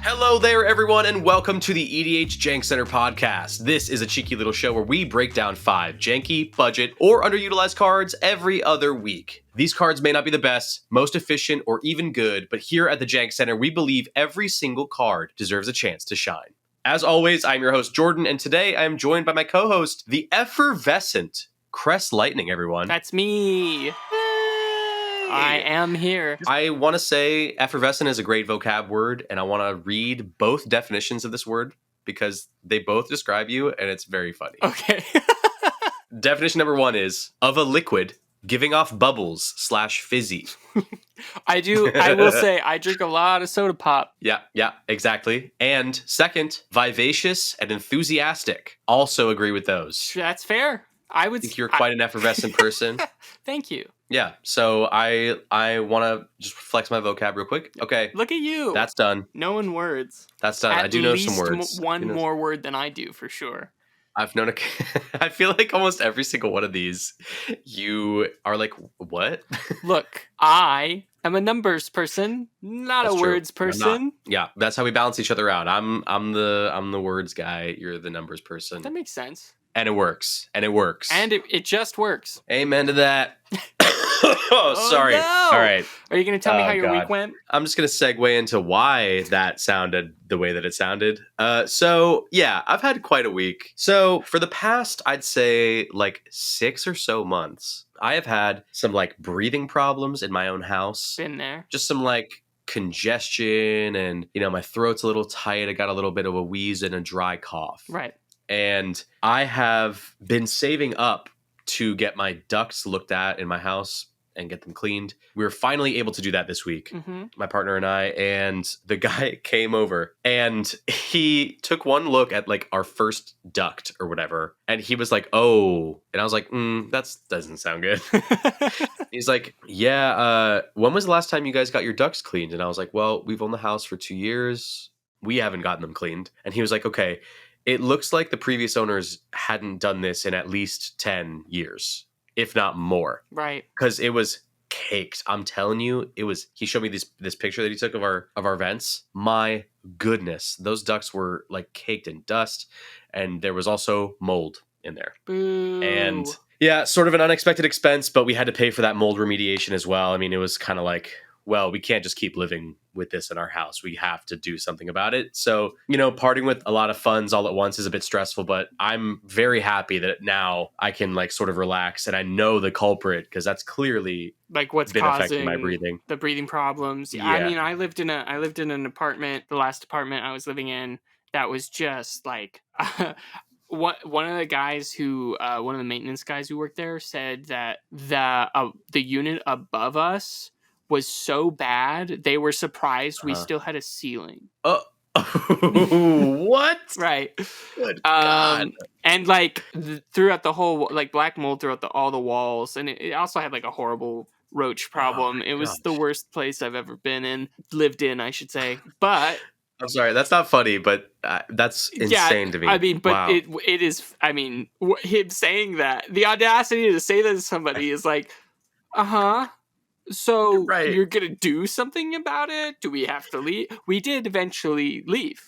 Hello there, everyone, and welcome to the EDH Jank Center podcast. This is a cheeky little show where we break down 5 janky, budget, or underutilized cards every other week. These cards may not be the best, most efficient, or even good, but here at the Jank Center, we believe every single card deserves a chance to shine. As always, I'm your host, Jordan, and today I am joined by my co-host, the effervescent Crest Lightning, everyone. That's me. I am here. I want to say effervescent is a great vocab word, and I want to read both definitions of this word because they both describe you, and it's very funny. Okay. Definition number 1 is of a liquid giving off bubbles / fizzy. I will say I drink a lot of soda pop. Yeah, exactly. And second, vivacious and enthusiastic. Also agree with those. That's fair. I think you're quite an effervescent person. Thank you. Yeah, so I want to just flex my vocab real quick. Okay. Look at you. That's done. Knowing words. That's done. I do know some words. One more word than I do, for sure. I've known I feel like almost every single one of these, you are like, what? Look, I am a numbers person, not That's a true. words person. Yeah, that's how we balance each other out. I'm the words guy. You're the numbers person. That makes sense. And it works. And it just works. Amen to that. Oh, sorry. No. All right. Are you going to tell me how your week went? I'm just going to segue into why that sounded the way that it sounded. So, yeah, I've had quite a week. So, for the past, I'd say, like 6 or so months, I have had some, like, breathing problems in my own house. Been there. Just some, like, congestion and, my throat's a little tight. I got a little bit of a wheeze and a dry cough. Right. And I have been saving up to get my ducts looked at in my house and get them cleaned. We were finally able to do that this week, my partner and I, and the guy came over and he took one look at like our first duct or whatever. And he was like, oh, and I was like, that doesn't sound good. He's like, yeah, when was the last time you guys got your ducts cleaned? And I was like, well, we've owned the house for 2 years. We haven't gotten them cleaned. And he was like, okay, it looks like the previous owners hadn't done this in at least 10 years, if not more. Right. Because it was caked. I'm telling you, he showed me this picture that he took of our vents. My goodness, those ducts were like caked in dust, and there was also mold in there. Boo. And yeah, sort of an unexpected expense, but we had to pay for that mold remediation as well. I mean, it was kind of like, well, we can't just keep living with this in our house. We have to do something about it. So, parting with a lot of funds all at once is a bit stressful, but I'm very happy that now I can like sort of relax and I know the culprit because that's clearly like what's been causing affecting my breathing. The breathing problems. Yeah. I mean, I lived in an apartment, the last apartment I was living in, that was just like one of the guys who one of the maintenance guys who worked there said that the unit above us was so bad they were surprised we still had a ceiling. Oh, what? Right. Good God. And like throughout the whole, like black mold throughout all the walls, and it also had like a horrible roach problem. It was the worst place I've ever lived in, I should say. But I'm sorry, that's not funny, but that's insane to me. I mean, but wow. it is. I mean, him saying that, the audacity to say that to somebody is like, so right. You're going to do something about it? Do we have to leave? We did eventually leave.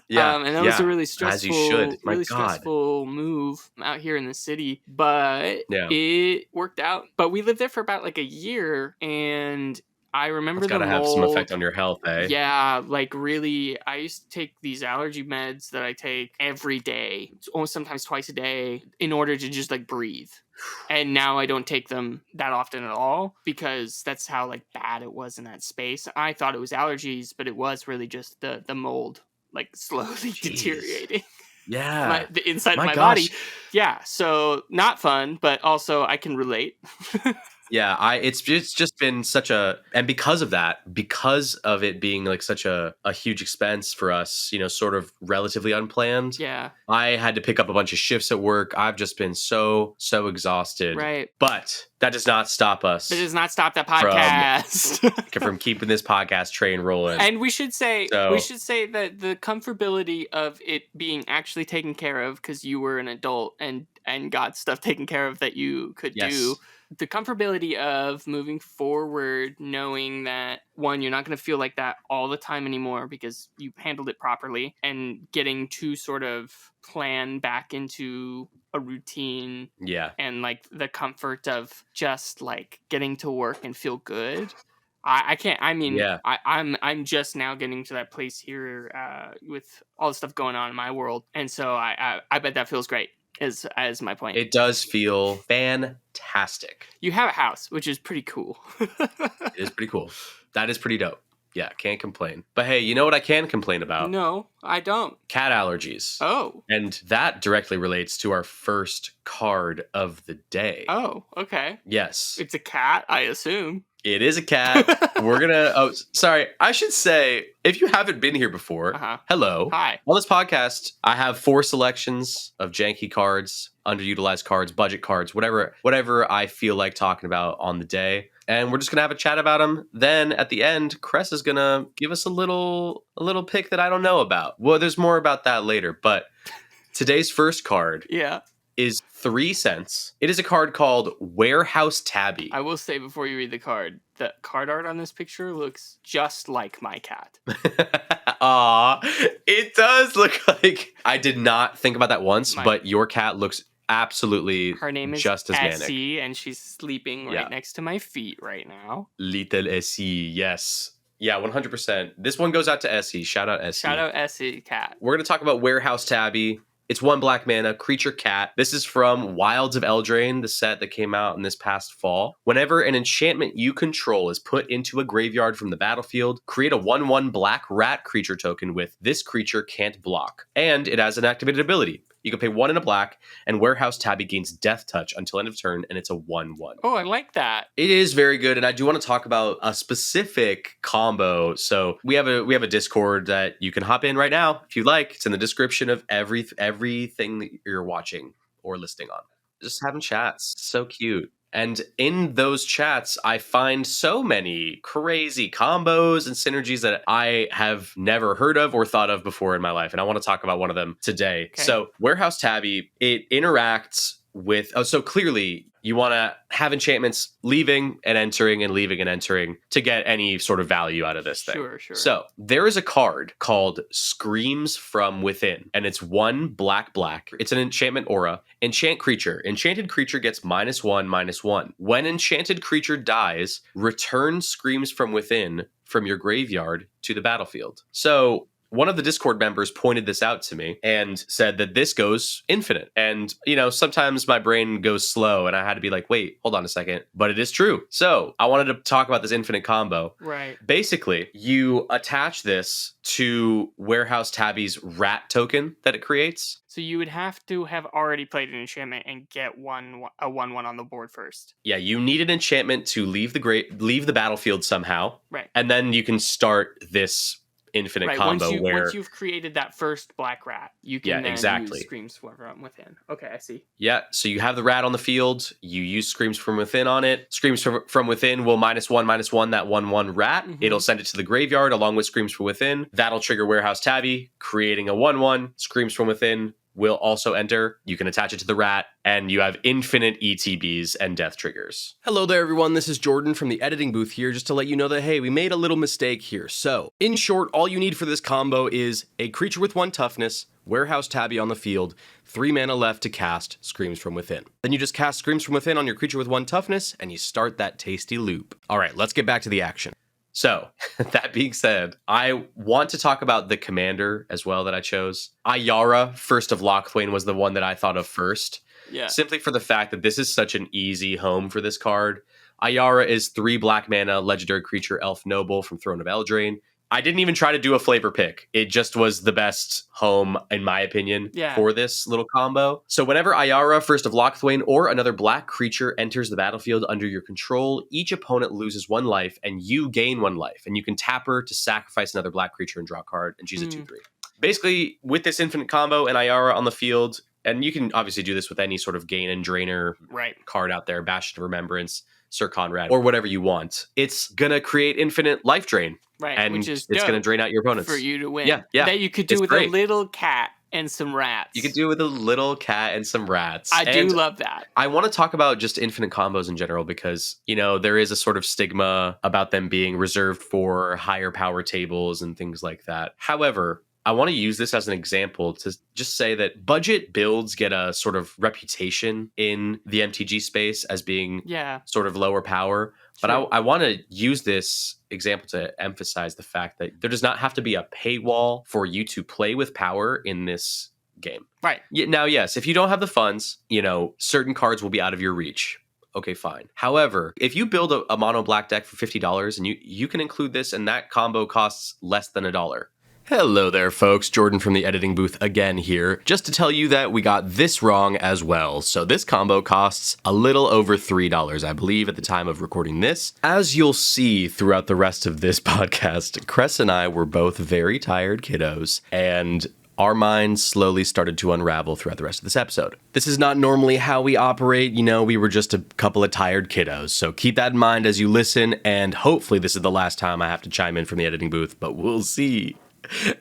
Yeah. And that was a really stressful, as you should. My God. Stressful move out here in the city, but it worked out. But we lived there for about like a year, and I remember it's gotta have some effect on your health, eh? Yeah, like really, I used to take these allergy meds that I take every day, almost sometimes twice a day, in order to just like breathe. And now I don't take them that often at all because that's how like bad it was in that space. I thought it was allergies, but it was really just the mold like slowly deteriorating. Yeah. The inside of my body. Yeah, so not fun, but also I can relate. Yeah, it's just been such and because of it being like such a huge expense for us, sort of relatively unplanned. Yeah. I had to pick up a bunch of shifts at work. I've just been so exhausted. Right. But that does not stop us. It does not stop that podcast from keeping this podcast train rolling. And we should say that the comfortability of it being actually taken care of because you were an adult and and got stuff taken care of that you could Yes. do. The comfortability of moving forward, knowing that, one, you're not going to feel like that all the time anymore because you handled it properly, and getting to sort of plan back into a routine Yeah. and like the comfort of just like getting to work and feel good. I can't. I mean, Yeah. I'm just now getting to that place here with all the stuff going on in my world, and so I bet that feels great. Is my point. It does feel fantastic. You have a house, which is pretty cool. It is pretty cool. That is pretty dope. Yeah, can't complain. But hey, you know what I can complain about? No, I don't. Cat allergies. Oh. And that directly relates to our first card of the day. Oh, okay. Yes. It's a cat, I assume. It is a cat. We're gonna. Oh, sorry. I should say, if you haven't been here before, hello. Hi. On this podcast, I have 4 selections of janky cards, underutilized cards, budget cards, whatever I feel like talking about on the day, and we're just gonna have a chat about them. Then at the end, Cress is gonna give us a little pick that I don't know about. Well, there's more about that later, but today's first card. Yeah. Is 3 cents. It is a card called Warehouse Tabby. I will say before you read the card art on this picture looks just like my cat. Aw, it does look like. I did not think about that once, but your cat looks absolutely her name is just as manic. Essie, and she's sleeping right next to my feet right now. Little Essie, yes. Yeah, 100%. This one goes out to Essie. Shout out Essie. Shout out Essie, cat. We're going to talk about Warehouse Tabby. It's 1 black mana, creature cat. This is from Wilds of Eldraine, the set that came out in this past fall. Whenever an enchantment you control is put into a graveyard from the battlefield, create a 1/1 black rat creature token with this creature can't block. And it has an activated ability. You can pay 1 in a black, and Warehouse Tabby gains Death Touch until end of turn, and it's a 1/1. Oh, I like that. It is very good, and I do want to talk about a specific combo. So we have a Discord that you can hop in right now if you like. It's in the description of everything that you're watching or listening on. Just having chats, so cute. And in those chats, I find so many crazy combos and synergies that I have never heard of or thought of before in my life. And I want to talk about one of them today. Okay. So Warehouse Tabby, it interacts with, so clearly you want to have enchantments leaving and entering and leaving and entering to get any sort of value out of this thing. Sure. So there is a card called Screams from Within, and it's 1 black. It's an enchantment aura. Enchant creature. Enchanted creature gets -1/-1. When enchanted creature dies, return Screams from Within from your graveyard to the battlefield. So one of the Discord members pointed this out to me and said that this goes infinite. And, sometimes my brain goes slow and I had to be like, wait, hold on a second. But it is true. So I wanted to talk about this infinite combo. Right. Basically, you attach this to Warehouse Tabby's rat token that it creates. So you would have to have already played an enchantment and get a 1/1 on the board first. Yeah, you need an enchantment to leave the battlefield somehow. Right. And then you can start this infinite combo once you've created that first black rat, you can use Screams from Within. Okay, I see. Yeah, so you have the rat on the field, you use Screams from Within on it. Screams from Within will -1/-1 that 1/1 rat. Mm-hmm. It'll send it to the graveyard along with Screams from Within. That'll trigger Warehouse Tabby, creating a 1/1. Screams from Within will also enter. You can attach it to the rat, and you have infinite ETBs and death triggers. Hello there, everyone. This is Jordan from the editing booth here, just to let you know that, hey, we made a little mistake here. So, in short, all you need for this combo is a creature with 1 toughness, Warehouse Tabby on the field, 3 mana left to cast Screams from Within. Then you just cast Screams from Within on your creature with 1 toughness, and you start that tasty loop. All right, let's get back to the action. So, that being said, I want to talk about the commander as well that I chose. Ayara, First of Locthwain, was the one that I thought of first. Yeah. Simply for the fact that this is such an easy home for this card. Ayara is 3 black mana, legendary creature, elf noble from Throne of Eldraine. I didn't even try to do a flavor pick. It just was the best home, in my opinion, for this little combo. So whenever Ayara, First of Locthwain, or another black creature enters the battlefield under your control, each opponent loses 1 life, and you gain 1 life. And you can tap her to sacrifice another black creature and draw a card, and she's a 2/3. Basically, with this infinite combo and Ayara on the field, and you can obviously do this with any sort of gain and drainer card out there, Bastion of Remembrance, Sir Conrad, or whatever you want. It's going to create infinite life drain. Right, and which is it's going to drain out your opponents. For you to win. Yeah. That you could do with a little cat and some rats. You could do it with a little cat and some rats. I do love that. I want to talk about just infinite combos in general because, there is a sort of stigma about them being reserved for higher power tables and things like that. However, I want to use this as an example to just say that budget builds get a sort of reputation in the MTG space as being sort of lower power. But I want to use this example to emphasize the fact that there does not have to be a paywall for you to play with power in this game. Right. Now, yes, if you don't have the funds, certain cards will be out of your reach. Okay, fine. However, if you build a mono black deck for $50 and you can include this and that combo costs less than $1. Hello there, folks. Jordan from the editing booth again here, just to tell you that we got this wrong as well. So this combo costs a little over $3, I believe, at the time of recording this. As you'll see throughout the rest of this podcast, Cress and I were both very tired kiddos, and our minds slowly started to unravel throughout the rest of this episode. This is not normally how we operate. We were just a couple of tired kiddos. So keep that in mind as you listen, and hopefully this is the last time I have to chime in from the editing booth, but we'll see.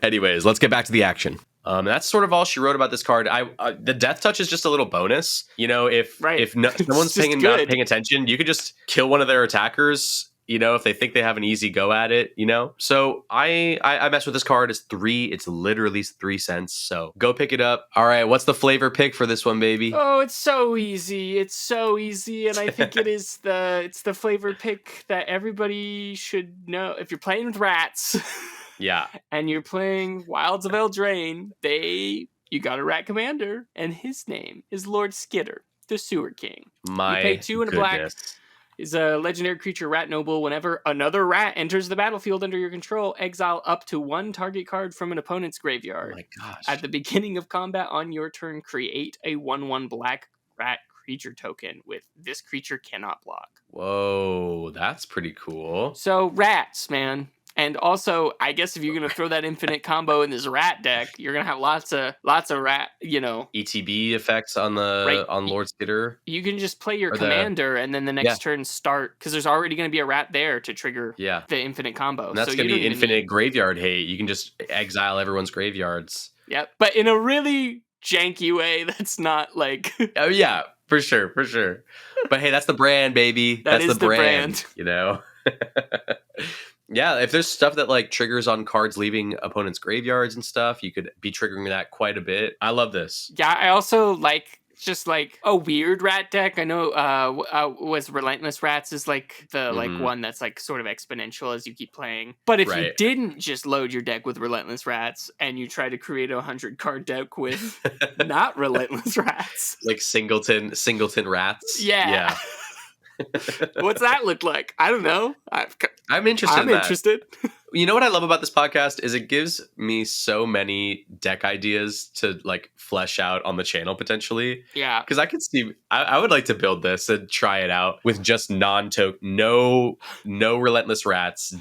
Anyways, let's get back to the action. That's sort of all she wrote about this card. The death touch is just a little bonus. If someone's not paying attention, you could just kill one of their attackers. If they think they have an easy go at it. So I mess with this card. It's 3. It's literally 3 cents. So go pick it up. All right, what's the flavor pick for this one, baby? Oh, it's so easy. And I think it's the flavor pick that everybody should know. If you're playing with rats. Yeah. And you're playing Wilds of Eldraine, you got a rat commander, and his name is Lord Skitter, the Sewer King. You pay 2 and a black. Is a legendary creature, rat noble. Whenever another rat enters the battlefield under your control, exile up to 1 target card from an opponent's graveyard. Oh my gosh. At the beginning of combat on your turn, create a 1/1 black rat creature token with this creature cannot block. Whoa, that's pretty cool. So rats, man. And also, I guess if you're going to throw that infinite combo in this rat deck, you're going to have lots of rat, ETB effects on on Lord Skitter. You can just play your commander and then the next turn start, because there's already going to be a rat there to trigger the infinite combo. And that's going to be infinite graveyard hate. You can just exile everyone's graveyards. Yep, but in a really janky way that's not like... Oh, yeah, for sure. But hey, that's the brand, baby. That's the brand. Yeah, if there's stuff that triggers on cards leaving opponents' graveyards and stuff, you could be triggering that quite a bit. I love this. Yeah, I also like just a weird rat deck. I know was Relentless Rats is the one that's sort of exponential as you keep playing. But if you didn't just load your deck with Relentless Rats and you try to create a 100 card deck with not Relentless Rats, like singleton rats. Yeah. What's that look like? I don't know. I'm interested. You know what I love about this podcast is it gives me so many deck ideas to flesh out on the channel potentially. Yeah. Because I could see I would like to build this and try it out with just no Relentless Rats,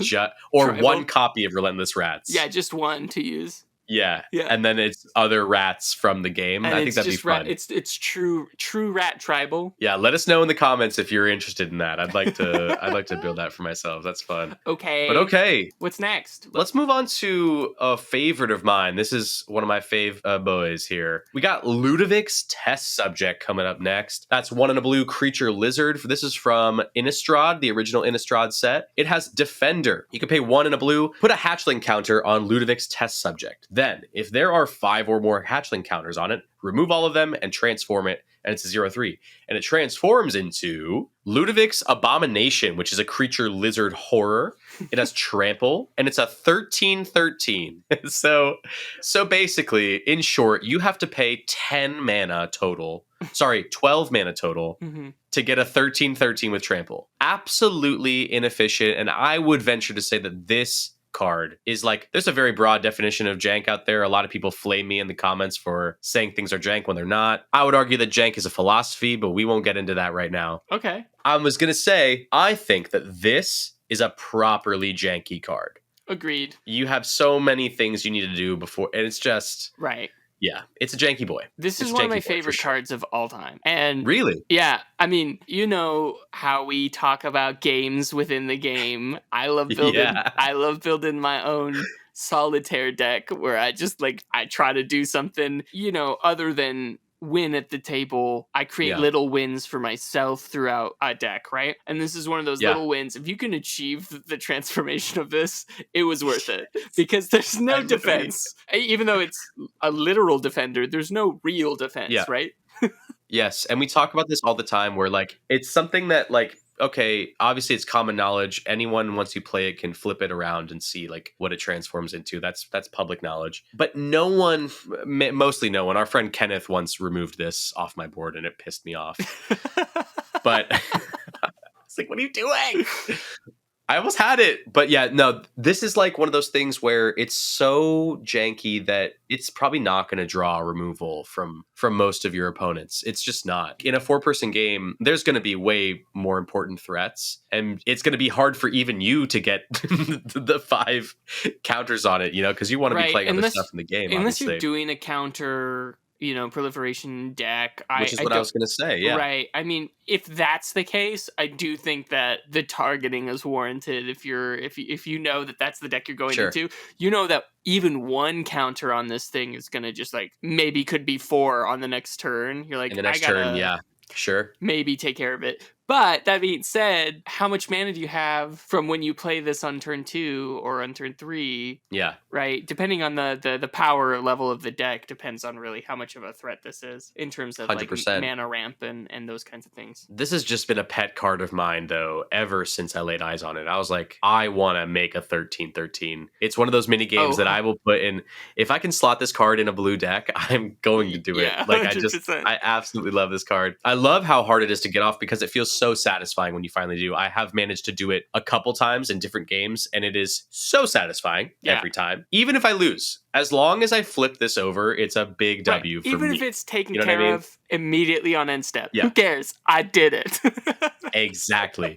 or Tribal. 1 copy of Relentless Rats. Yeah, just 1 to use. Yeah, and then it's other rats from the game. And I think that'd be fun. It's true rat tribal. Yeah, let us know in the comments if you're interested in that. I'd like to build that for myself. That's fun. Okay. But okay. What's next? Let's move on to a favorite of mine. This is one of my fave boys here. We got Ludovic's Test Subject coming up next. That's 1 and a blue creature lizard. This is from Innistrad, the original Innistrad set. It has Defender. You can pay 1 and a blue, put a hatchling counter on Ludovic's Test Subject. Then, if there are 5 or more hatchling counters on it, remove all of them and transform it, and it's a 0/3. And it transforms into Ludovic's Abomination, which is a creature lizard horror. It has trample, and it's a 13/13. So basically, in short, you have to pay 12 mana total to get a 13/13 with trample. Absolutely inefficient, and I would venture to say that this card is there's a very broad definition of jank out there. A lot of people flame me in the comments for saying things are jank when they're not. I would argue that jank is a philosophy, but we won't get into that right now. Okay. I was going to say, I think that this is a properly janky card. Agreed. You have so many things you need to do before, and it's just... Right. Yeah, it's a janky boy. This is one of my favorite cards of all time. And really? Yeah, I mean, you know how we talk about games within the game. I love building my own solitaire deck where I just like I try to do something, other than win at the table. I create Yeah. little wins for myself throughout a deck, right? And this is one of those Yeah. little wins. If you can achieve the transformation of this, it was worth it because there's no defense. Even though it's a literal defender, there's no real defense, Yeah. right? Yes, and we talk about this all the time where like it's something that like okay, obviously it's common knowledge. Anyone once you play it can flip it around and see like what it transforms into. That's public knowledge. But no one, mostly no one. Our friend Kenneth once removed this off my board and it pissed me off. But it's like, what are you doing? I almost had it, but yeah, no, this is like one of those things where it's so janky that it's probably not going to draw removal from most of your opponents. It's just not. In a 4-person game, there's going to be way more important threats, and it's going to be hard for even you to get the 5 counters on it, because you want to be playing other stuff in the game. Unless obviously. You're doing a counter proliferation deck. Which is what I was going to say, yeah. Right. I mean, if that's the case, I do think that the targeting is warranted. If you know that that's the deck you're going into, you know that even one counter on this thing is going to just like maybe could be 4 on the next turn. You're like, in the next turn, yeah. Sure. Maybe take care of it. But that being said, how much mana do you have from when you play this on turn 2 or on turn 3? Yeah. Right? Depending on the power level of the deck depends on really how much of a threat this is in terms of 100%. like mana ramp and those kinds of things. This has just been a pet card of mine, though, ever since I laid eyes on it. I was like, I want to make a 13-13. It's one of those mini games that I will put in. If I can slot this card in a blue deck, I'm going to do it. Like 100%. I absolutely love this card. I love how hard it is to get off because it feels so satisfying when you finally do. I have managed to do it a couple times in different games, and it is so satisfying every time. Even if I lose, as long as I flip this over, it's a big W for me. Even if it's taken care of immediately on end step. Who cares? I did it. Exactly.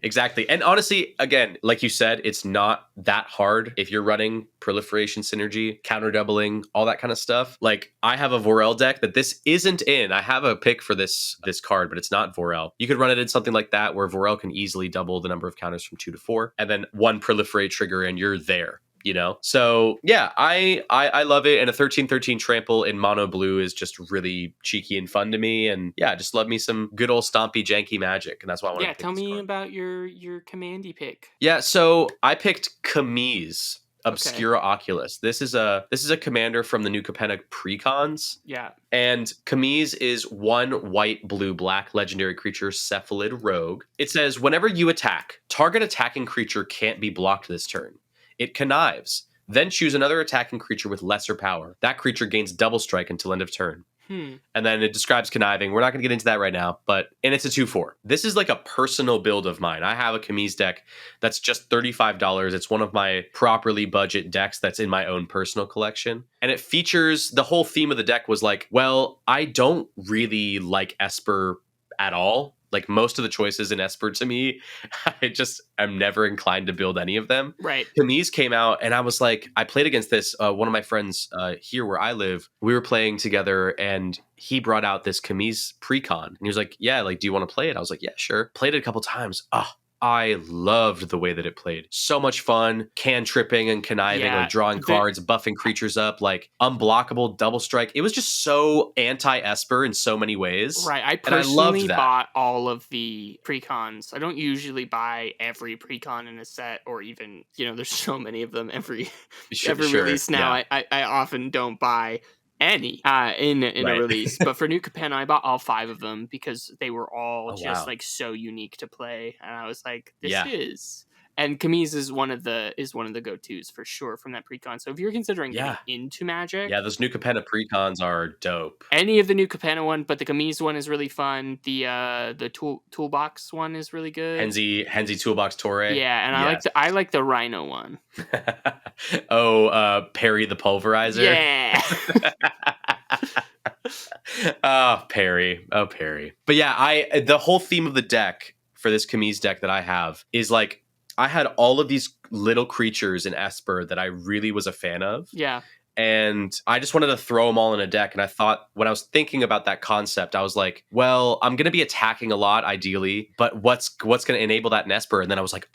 And honestly, again, like you said, it's not that hard if you're running proliferation synergy, counter doubling, all that kind of stuff. Like I have a Vorel deck that this isn't in. I have a pick for this card, but it's not Vorel. You could run it in something like that where Vorel can easily double the number of counters from 2 to 4 and then 1 proliferate trigger and you're there. So yeah, I love it. And a 13-13 trample in mono blue is just really cheeky and fun to me. And yeah, just love me some good old stompy janky magic. And that's why I want to pick tell me card. about your commandy pick. Yeah, so I picked Kamiz, Obscura Oculus. This is a commander from the new Capenna precons. Yeah. And Kamiz is 1 white, blue, black legendary creature, Cephalid Rogue. It says, whenever you attack, target attacking creature can't be blocked this turn. It connives. Then choose another attacking creature with lesser power. That creature gains double strike until end of turn. And then it describes conniving. We're not going to get into that right now, and it's a 2/4. This is like a personal build of mine. I have a Kamiz deck that's just $35. It's one of my properly budget decks that's in my own personal collection. And it features, the whole theme of the deck was like, well, I don't really like Esper at all. Like most of the choices in Esper to me, I'm never inclined to build any of them. Right. Kamiz came out and I was like, I played against this. One of my friends here where I live, we were playing together and he brought out this Kamiz precon. And he was like, yeah, like, do you want to play it? I was like, yeah, sure. Played it a couple times. I loved the way that it played. So much fun, tripping and conniving, like drawing cards, buffing creatures up, like unblockable double strike. It was just so anti-Esper in so many ways. Right. I personally bought all of the precons. I don't usually buy every precon in a set, or even, there's so many of them every release now. Yeah. I often don't buy any in a release, but for New Capenna I bought all 5 of them because they were all like so unique to play, and I was like, this is. And Kamiz is one of the go-tos for sure from that precon. So if you're considering getting into Magic, those New Capenna precons are dope. Any of the New Capenna one, but the Kamiz one is really fun. The toolbox one is really good. Henzi Toolbox Torre. Yeah, and I like the Rhino one. Perry the Pulverizer. Yeah. Perry. But yeah, the whole theme of the deck for this Kamiz deck that I have is like, I had all of these little creatures in Esper that I really was a fan of. Yeah. And I just wanted to throw them all in a deck. And I thought, when I was thinking about that concept, I was like, well, I'm going to be attacking a lot, ideally. But what's going to enable that in Esper? And then I was like,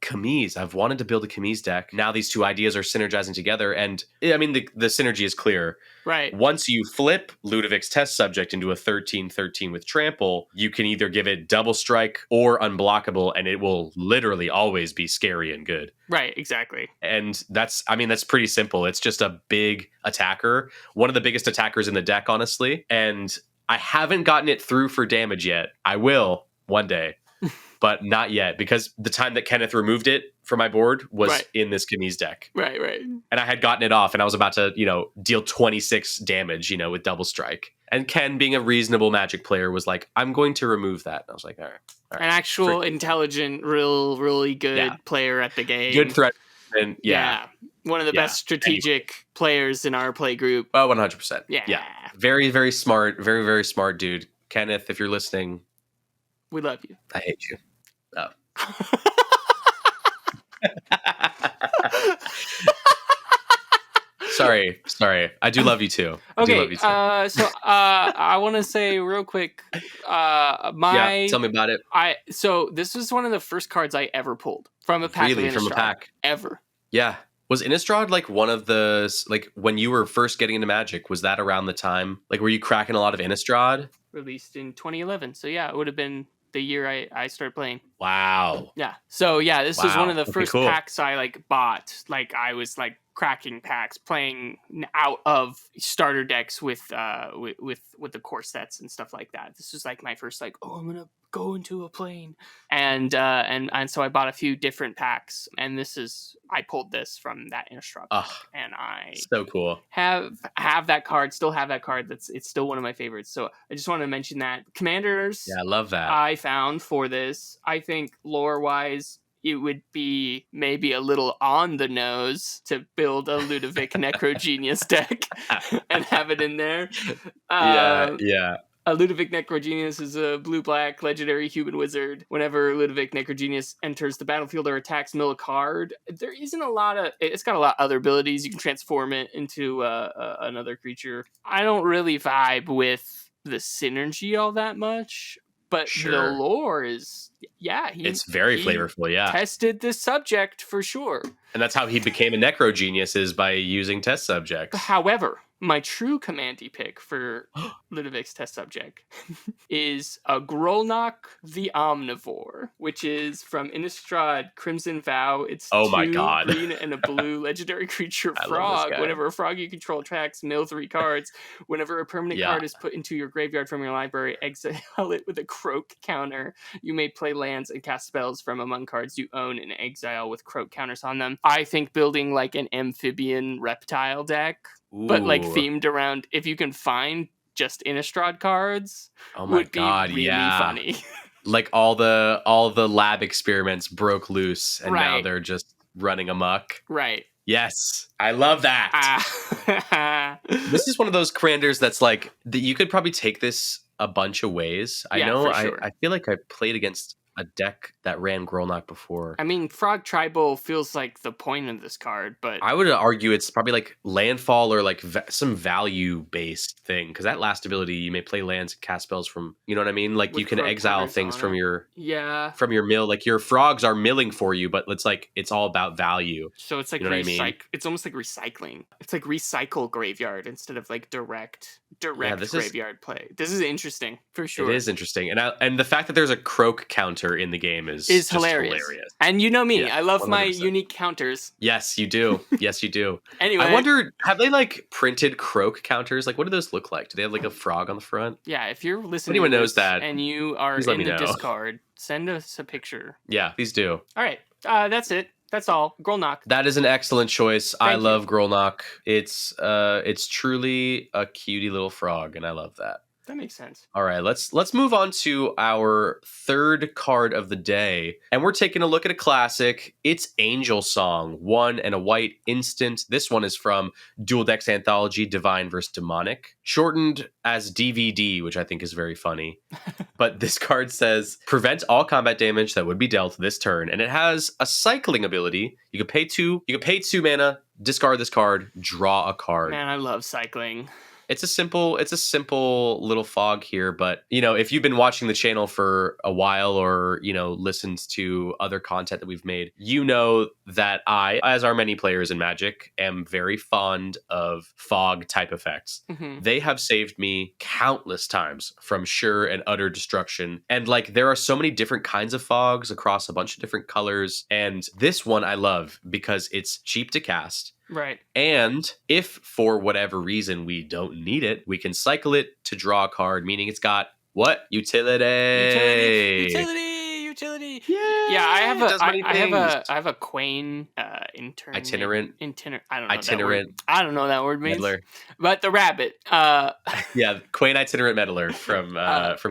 Kamiz. I've wanted to build a Kamiz deck. Now these two ideas are synergizing together. And I mean, the synergy is clear. Right. Once you flip Ludovic's test subject into a 13/13 with trample, you can either give it double strike or unblockable, and it will literally always be scary and good. Right, exactly. And that's pretty simple. It's just a big attacker, one of the biggest attackers in the deck, honestly. And I haven't gotten it through for damage yet. I will one day, but not yet, because the time that Kenneth removed it from my board was in this Kamiz deck. Right. And I had gotten it off, and I was about to, deal 26 damage, with double strike. And Ken, being a reasonable Magic player, was like, I'm going to remove that. And I was like, all right. An actual intelligent, really good player at the game. Good threat. And one of the best strategic players in our play group. Oh, 100%. Yeah. Very, very smart. Very, very smart dude. Kenneth, if you're listening, we love you. I hate you. Oh. Sorry. I do love you too. Okay. So I want to say real quick. Tell me about it. So this was one of the first cards I ever pulled from a pack. Really, from a pack ever. Yeah. Was Innistrad like one of the when you were first getting into Magic? Was that around the time? Like, were you cracking a lot of Innistrad? Released in 2011. So yeah, it would have been the year I started playing. Wow. Yeah. So yeah, this was one of the first packs I bought. I was cracking packs, playing out of starter decks with the core sets and stuff like that. This was my first I'm gonna go into a plane, and so I bought a few different packs, and I pulled this from that Innistrad pack, and I so cool have that card, still have that card. It's still one of my favorites. So I just wanted to mention that Commanders. Yeah, I love that. I found for this, I think lore wise, it would be maybe a little on the nose to build a Ludovic Necrogenius deck and have it in there. Yeah. A Ludovic Necrogenius is a blue-black legendary human wizard. Whenever Ludovic Necrogenius enters the battlefield or attacks, mill a card. There isn't a lot of... It's got a lot of other abilities. You can transform it into another creature. I don't really vibe with the synergy all that much, but the lore is... it's very flavorful, tested this subject for sure. And that's how he became a Necrogenius, is by using test subjects. However, my true commandy pick for Ludovic's test subject is a Grolnok the Omnivore, which is from Innistrad Crimson Vow. It's my God. green and a blue legendary creature frog. Whenever a frog you control attacks, mill 3 cards. Whenever a permanent card is put into your graveyard from your library, exile it with a croak counter. You may play lands and cast spells from among cards you own in exile with croak counters on them. I think building an amphibian reptile deck, but themed around, if you can find just Innistrad cards, would be really funny. All the lab experiments broke loose, and now they're just running amok. Right. Yes, I love that. This is one of those commanders that's that you could probably take this a bunch of ways. I know. I feel like I played against a deck that ran Grolnok before. I mean, Frog Tribal feels like the point of this card, but I would argue it's probably landfall or some value based thing, because that last ability, you may play lands and cast spells from, you know what I mean? You can exile things from your mill. Your frogs are milling for you, but it's all about value. So it's it's almost like recycling. It's like recycle graveyard instead of direct graveyard play. This is interesting for sure. It is interesting, and the fact that there's a croak counter in the game is hilarious. And you know me, I love 100%. My unique counters. Yes, you do. Anyway, I wonder, have they printed croak counters? What do those look like? Do they have a frog on the front? Yeah, if you're listening, anyone knows that, and you are in the Discord, send us a picture. Yeah, please do. All right, that's it. That's all. Grolnok. That is an excellent choice. I love Grolnok. It's truly a cutie little frog, and I love that. That makes sense. All right, let's move on to our third card of the day. And we're taking a look at a classic. It's Angel Song, 1 and a white instant. This one is from Dual Decks Anthology, Divine vs. Demonic. Shortened as DVD, which I think is very funny. But this card says, prevent all combat damage that would be dealt this turn. And it has a cycling ability. You can pay 2 mana, discard this card, draw a card. Man, I love cycling. It's a simple little fog here, but if you've been watching the channel for a while or, listened to other content that we've made, you know that I, as are many players in Magic, am very fond of fog type effects. They have saved me countless times from sure and utter destruction. And like there are so many different kinds of fogs across a bunch of different colors. And this one I love because it's cheap to cast. Right. And if for whatever reason we don't need it, we can cycle it to draw a card, meaning it's got what? Utility. Yay! Yeah, I have a Quain itinerant. I don't know that word means. Meddler. But the rabbit. Yeah, Quain Itinerant Meddler from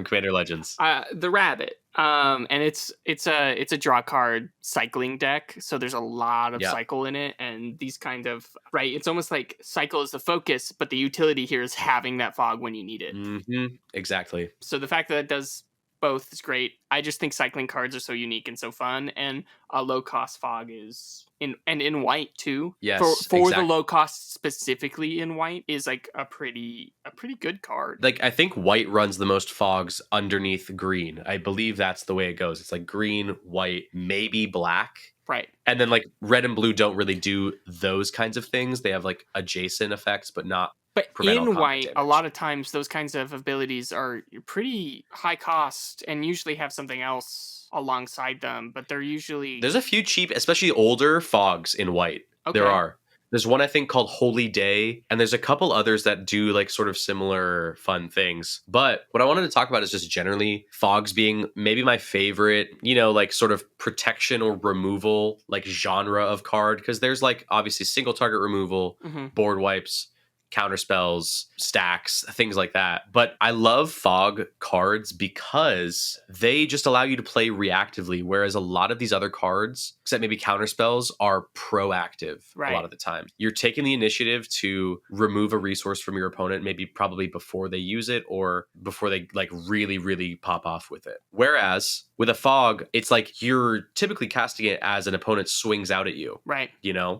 Commander Legends. The rabbit. And it's a draw card cycling deck, so there's a lot of cycle in it, and these kind of it's almost like cycle is the focus, but the utility here is having that fog when you need it. Exactly. So the fact that it does both is great. I just think cycling cards are so unique and so fun, and a low cost fog is in white too. Yes, for exactly. The low cost specifically in white is like a pretty good card. Like I think white runs the most fogs underneath green. I believe that's the way it goes. It's like green, white, maybe black. Right. And then like red and blue don't really do those kinds of things. They have like adjacent effects, but not. But in white, a lot of times those kinds of abilities are pretty high cost and usually have something else alongside them, but they're usually... There's a few cheap, especially older fogs in white. Okay. There are. There's one I think called Holy Day, and there's a couple others that do like sort of similar fun things. But what I wanted to talk about is just generally fogs being maybe my favorite, like sort of protection or removal like genre of card, because there's like obviously single target removal, board wipes, counter spells, stacks, things like that. But I love fog cards because they just allow you to play reactively, whereas a lot of these other cards, except maybe counter spells, are proactive a lot of the time. You're taking the initiative to remove a resource from your opponent, maybe probably before they use it or before they like really, really pop off with it. Whereas with a fog, it's like you're typically casting it as an opponent swings out at you. Right.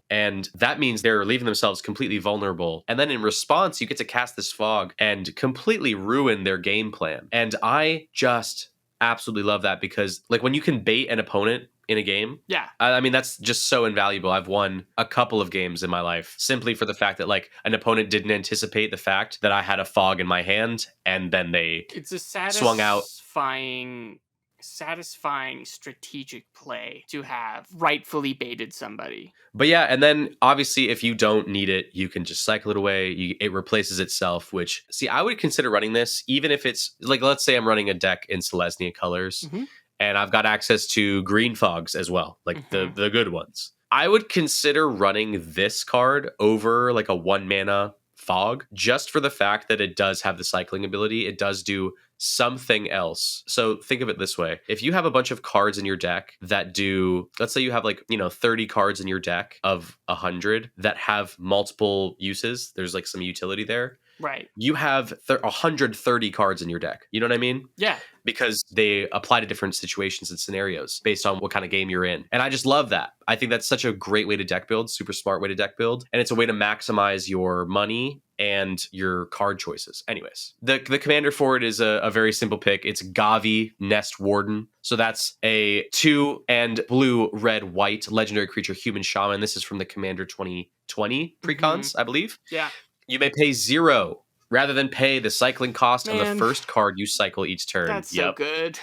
And that means they're leaving themselves completely vulnerable. And then in response, you get to cast this fog and completely ruin their game plan. And I just absolutely love that because like when you can bait an opponent in a game. Yeah. I mean, that's just so invaluable. I've won a couple of games in my life simply for the fact that like an opponent didn't anticipate the fact that I had a fog in my hand and then they swung out. Satisfying strategic play to have rightfully baited somebody. But yeah, and then obviously if you don't need it, you can just cycle it away. It replaces itself, which, see, I would consider running this even if it's like, let's say I'm running a deck in Selesnya colors and I've got access to green fogs as well, like the good ones. I would consider running this card over like a 1 mana fog just for the fact that it does have the cycling ability. It does do something else. So think of it this way. If you have a bunch of cards in your deck that do, let's say you have like, 30 cards in your deck of 100 that have multiple uses, there's like some utility there. Right. You have 130 cards in your deck. You know what I mean? Yeah. Because they apply to different situations and scenarios based on what kind of game you're in. And I just love that. I think that's such a great way to deck build, super smart way to deck build. And it's a way to maximize your money and your card choices. Anyways, the commander for it is a very simple pick. It's Gavi, Nest Warden. So that's a 2 and blue, red, white legendary creature, human shaman. This is from the Commander 2020 precons, I believe. Yeah. You may pay 0 rather than pay the cycling cost on the first card you cycle each turn. That's so good.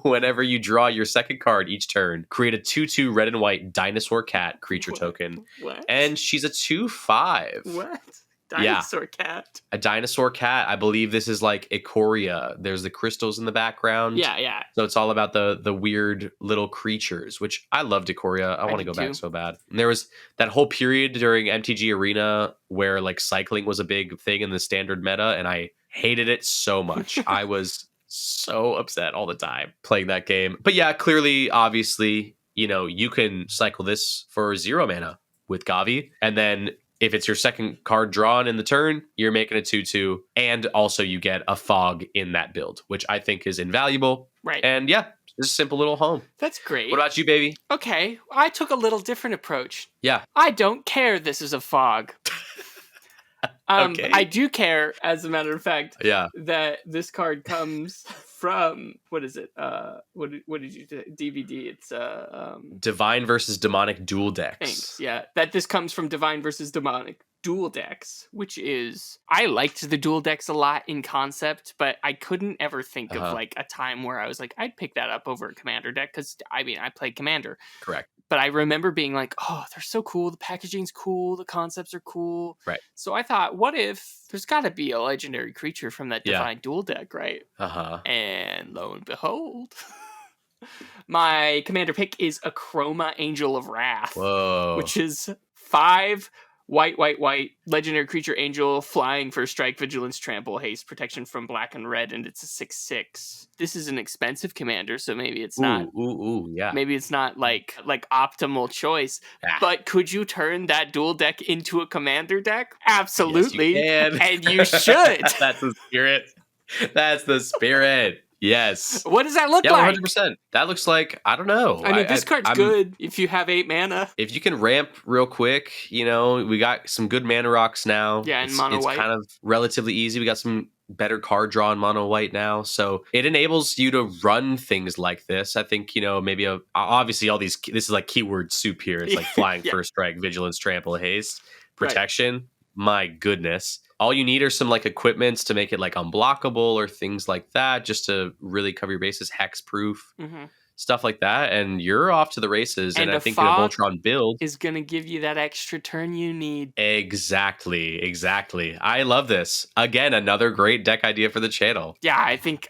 Whenever you draw your second card each turn, create a 2/2 red and white dinosaur cat creature token. What? And she's a 2/5. What? Dinosaur cat. A dinosaur cat. I believe this is like Ikoria. There's the crystals in the background. Yeah. So it's all about the weird little creatures, which I loved Ikoria. I want to go back so bad. And there was that whole period during MTG Arena where like cycling was a big thing in the standard meta, and I hated it so much. I was so upset all the time playing that game. But yeah, clearly, obviously, you can cycle this for 0 mana with Gavi, and then if it's your second card drawn in the turn, you're making a 2/2, and also you get a fog in that build, which I think is invaluable. Right. And yeah, this is a simple little home. That's great. What about you, baby? Okay, I took a little different approach. Yeah. I don't care this is a fog. Okay. I do care, as a matter of fact, Yeah. that this card comes from what is it? What did you do? DVD? It's Divine versus Demonic dual decks. Thanks. Yeah, that this comes from Divine versus Demonic dual decks, which is I liked the dual decks a lot in concept, but I couldn't ever think of like a time where I was like, I'd pick that up over a Commander deck because I mean I played Commander. Correct. But I remember being like, oh, they're so cool. The packaging's cool. The concepts are cool. Right. So I thought, what if there's got to be a legendary creature from that Divine dual deck, right? And lo and behold, my Commander pick is Akroma Angel of Wrath. Whoa. Which is 5 white, legendary creature angel, flying for strike, vigilance, trample, haste, protection from black and red, and it's a 6/6. This is an expensive commander, so maybe it's not. Yeah. Maybe it's not like optimal choice. But could you turn that dual deck into a commander deck? Absolutely. Yes, you can. And you should. That's the spirit. That's the spirit. Yes. What does that look like? 100%. That looks like, I don't know. I mean, this card's good if you have 8 mana. If you can ramp real quick, we got some good mana rocks now. Yeah, and mono white. It's kind of relatively easy. We got some better card draw in mono white now. So it enables you to run things like this. I think, maybe obviously this is like keyword soup here. It's like flying, first strike, vigilance, trample, haste, protection. Right. My goodness. All you need are some like equipments to make it like unblockable or things like that, just to really cover your bases, hex proof, stuff like that, and you're off to the races. And I think in a Voltron build is going to give you that extra turn you need. Exactly. I love this. Again, another great deck idea for the channel. Yeah, I think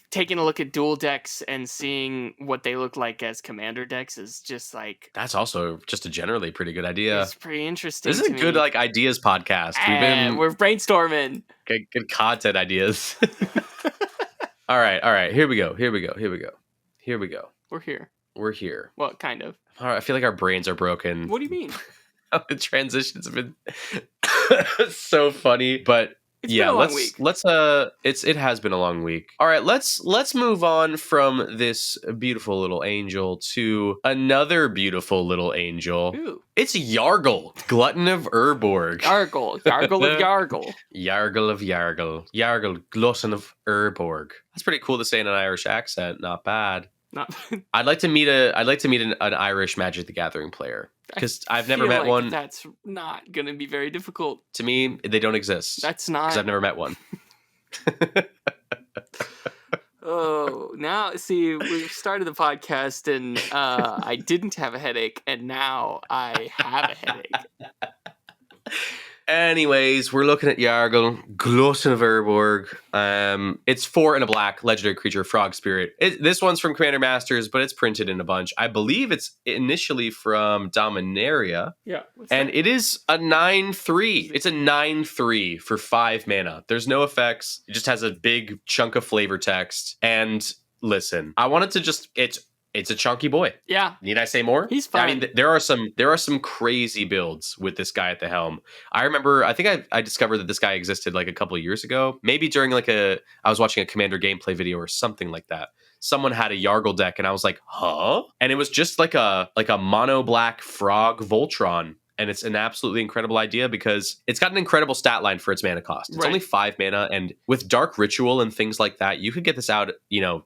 taking a look at dual decks and seeing what they look like as commander decks is just like that's also just a generally pretty good idea. It's pretty interesting. This is a good like ideas podcast. We're brainstorming. Good content ideas. All right. Here we go. We're here. Well, kind of. All right, I feel like our brains are broken. What do you mean? The transitions have been so funny, but it's been a long week. It has been a long week. All right, let's move on from this beautiful little angel to another beautiful little angel. Ooh. It's Yargle, Glutton of Urborg. Yargle of Yargle. Yargle of Yargle. Yargle, Glutton of Urborg. That's pretty cool to say in an Irish accent. Not bad. I'd like to meet an Irish Magic the Gathering player because I've never met one. That's not going to be very difficult. To me, they don't exist. That's not because I've never met one. Oh, now see, we've started the podcast and I didn't have a headache, and now I have a headache. Anyways, we're looking at Yargle, Glutton of Urborg. It's 4 and a black, legendary creature, frog spirit. This one's from Commander Masters, but it's printed in a bunch. I believe it's initially from Dominaria. Yeah. And it is a 9/3. It's a 9/3 for 5 mana. There's no effects. It just has a big chunk of flavor text. And listen, I wanted to just... It's a chunky boy. Yeah. Need I say more? He's fine. I mean, there are some crazy builds with this guy at the helm. I think I discovered that this guy existed like a couple of years ago. Maybe during I was watching a Commander gameplay video or something like that. Someone had a Yargle deck and I was like, huh? And it was just like a mono black frog Voltron. And it's an absolutely incredible idea because it's got an incredible stat line for its mana cost. It's only 5 mana. And with Dark Ritual and things like that, you could get this out,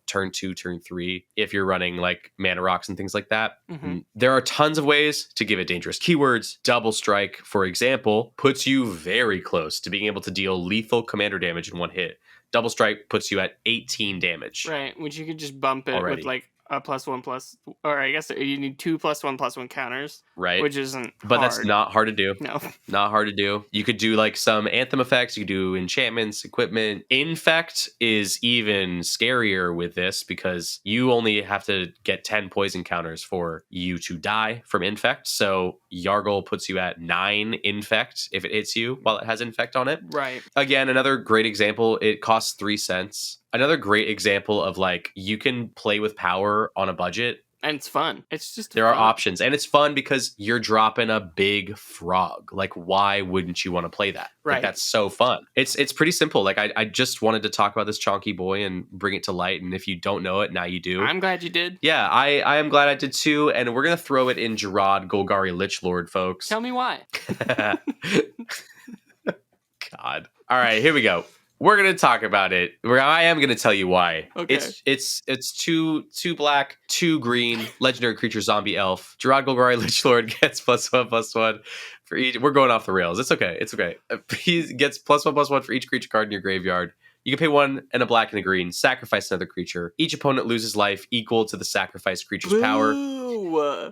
turn 2, turn 3, if you're running like mana rocks and things like that. Mm-hmm. There are tons of ways to give it dangerous keywords. Double Strike, for example, puts you very close to being able to deal lethal commander damage in one hit. Double Strike puts you at 18 damage. Right, which you could just bump it with like a +1/+, or I guess you need 2 +1/+1 counters, right? Which isn't but hard. That's not hard to do. No, not hard to do. You could do like some Anthem effects. You could do enchantments, equipment. Infect is even scarier with this because you only have to get 10 poison counters for you to die from Infect. So Yargle puts you at 9 Infect if it hits you while it has Infect on it. Right. Again, another great example. It costs 3 cents. Another great example of like you can play with power on a budget. And it's fun. It's just there are options. And it's fun because you're dropping a big frog. Like, why wouldn't you want to play that? Right. Like, that's so fun. It's pretty simple. Like, I just wanted to talk about this chonky boy and bring it to light. And if you don't know it, now you do. I'm glad you did. Yeah, I am glad I did too. And we're going to throw it in Gerard Golgari Lichlord, folks. Tell me why. God. All right, here we go. We're gonna talk about it. I am gonna tell you why. Okay. It's two black, 2 green, legendary creature, zombie elf. Gerard Golgari Lichlord gets +1/+1 for each. We're going off the rails. It's okay. It's okay. He gets +1/+1 for each creature card in your graveyard. You can pay 1 and a black and a green, sacrifice another creature. Each opponent loses life equal to the sacrificed creature's power.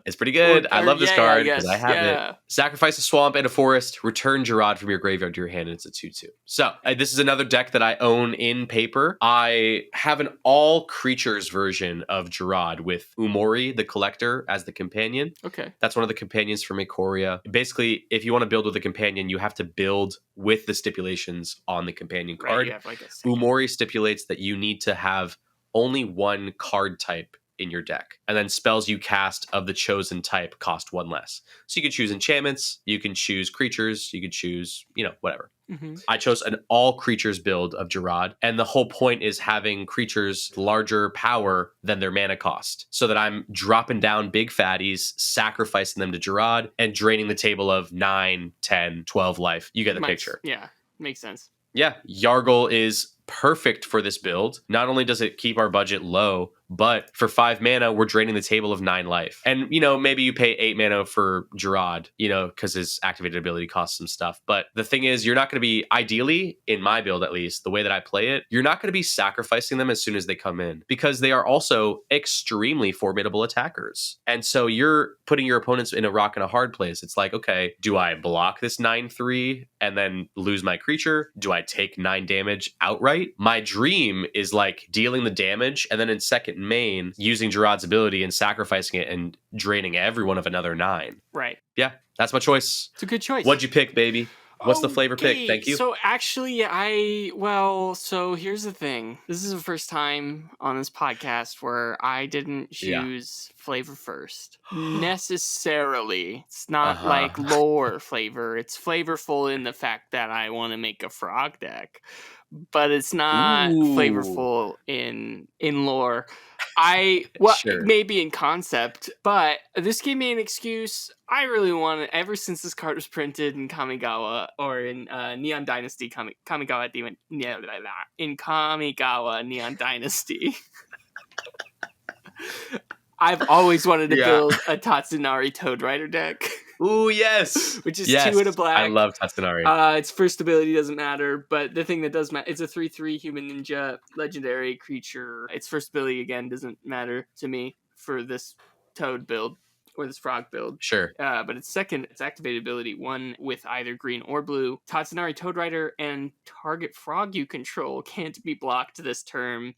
It's pretty good. I love this card because I have it. Sacrifice a swamp and a forest. Return Gerard from your graveyard to your hand, and it's a 2/2. So this is another deck that I own in paper. I have an all creatures version of Gerard with Umori, the collector, as the companion. Okay. That's one of the companions from Ikoria. Basically, if you want to build with a companion, you have to build with the stipulations on the companion card. Right, you have like a Umori stipulates that you need to have only 1 card type in your deck, and then spells you cast of the chosen type cost 1 less. So you can choose enchantments, you can choose creatures, you can choose, whatever. Mm-hmm. I chose an all creatures build of Gerard, and the whole point is having creatures larger power than their mana cost, so that I'm dropping down big fatties, sacrificing them to Gerard, and draining the table of 9, 10, 12 life. You get the picture. Yeah, makes sense. Yeah, Yargle is perfect for this build. Not only does it keep our budget low, but for 5 mana, we're draining the table of 9 life. And, maybe you pay 8 mana for Gerard, because his activated ability costs some stuff. But the thing is, you're not going to be, ideally, in my build at least, the way that I play it, you're not going to be sacrificing them as soon as they come in, because they are also extremely formidable attackers. And so you're putting your opponents in a rock and a hard place. It's like, okay, do I block this 9/3 and then lose my creature? Do I take 9 damage outright? My dream is like dealing the damage and then in second main using Gerard's ability and sacrificing it and draining everyone of another 9. Right. Yeah, that's my choice. It's a good choice. What'd you pick, baby? What's the flavor pick? Thank you. So actually, so here's the thing. This is the first time on this podcast where I didn't choose flavor first. Necessarily. It's not like lore flavor. It's flavorful in the fact that I want to make a frog deck. But it's not flavorful in lore. Sure. Maybe in concept, but this gave me an excuse. I really wanted, ever since this card was printed in Kamigawa, or in Neon Dynasty, Kamigawa Demon, in Kamigawa Neon Dynasty. I've always wanted to build a Tatsunari Toad Rider deck. Ooh, yes. Which is 2 and a black. I love Tatsunari. Its first ability doesn't matter, but the thing that does matter, it's a 3/3 human ninja legendary creature. Its first ability, again, doesn't matter to me for this Toad build. Or this frog build. Sure. But its activated ability, 1 with either green or blue. Tatsunari Toad Rider and target frog you control can't be blocked this turn,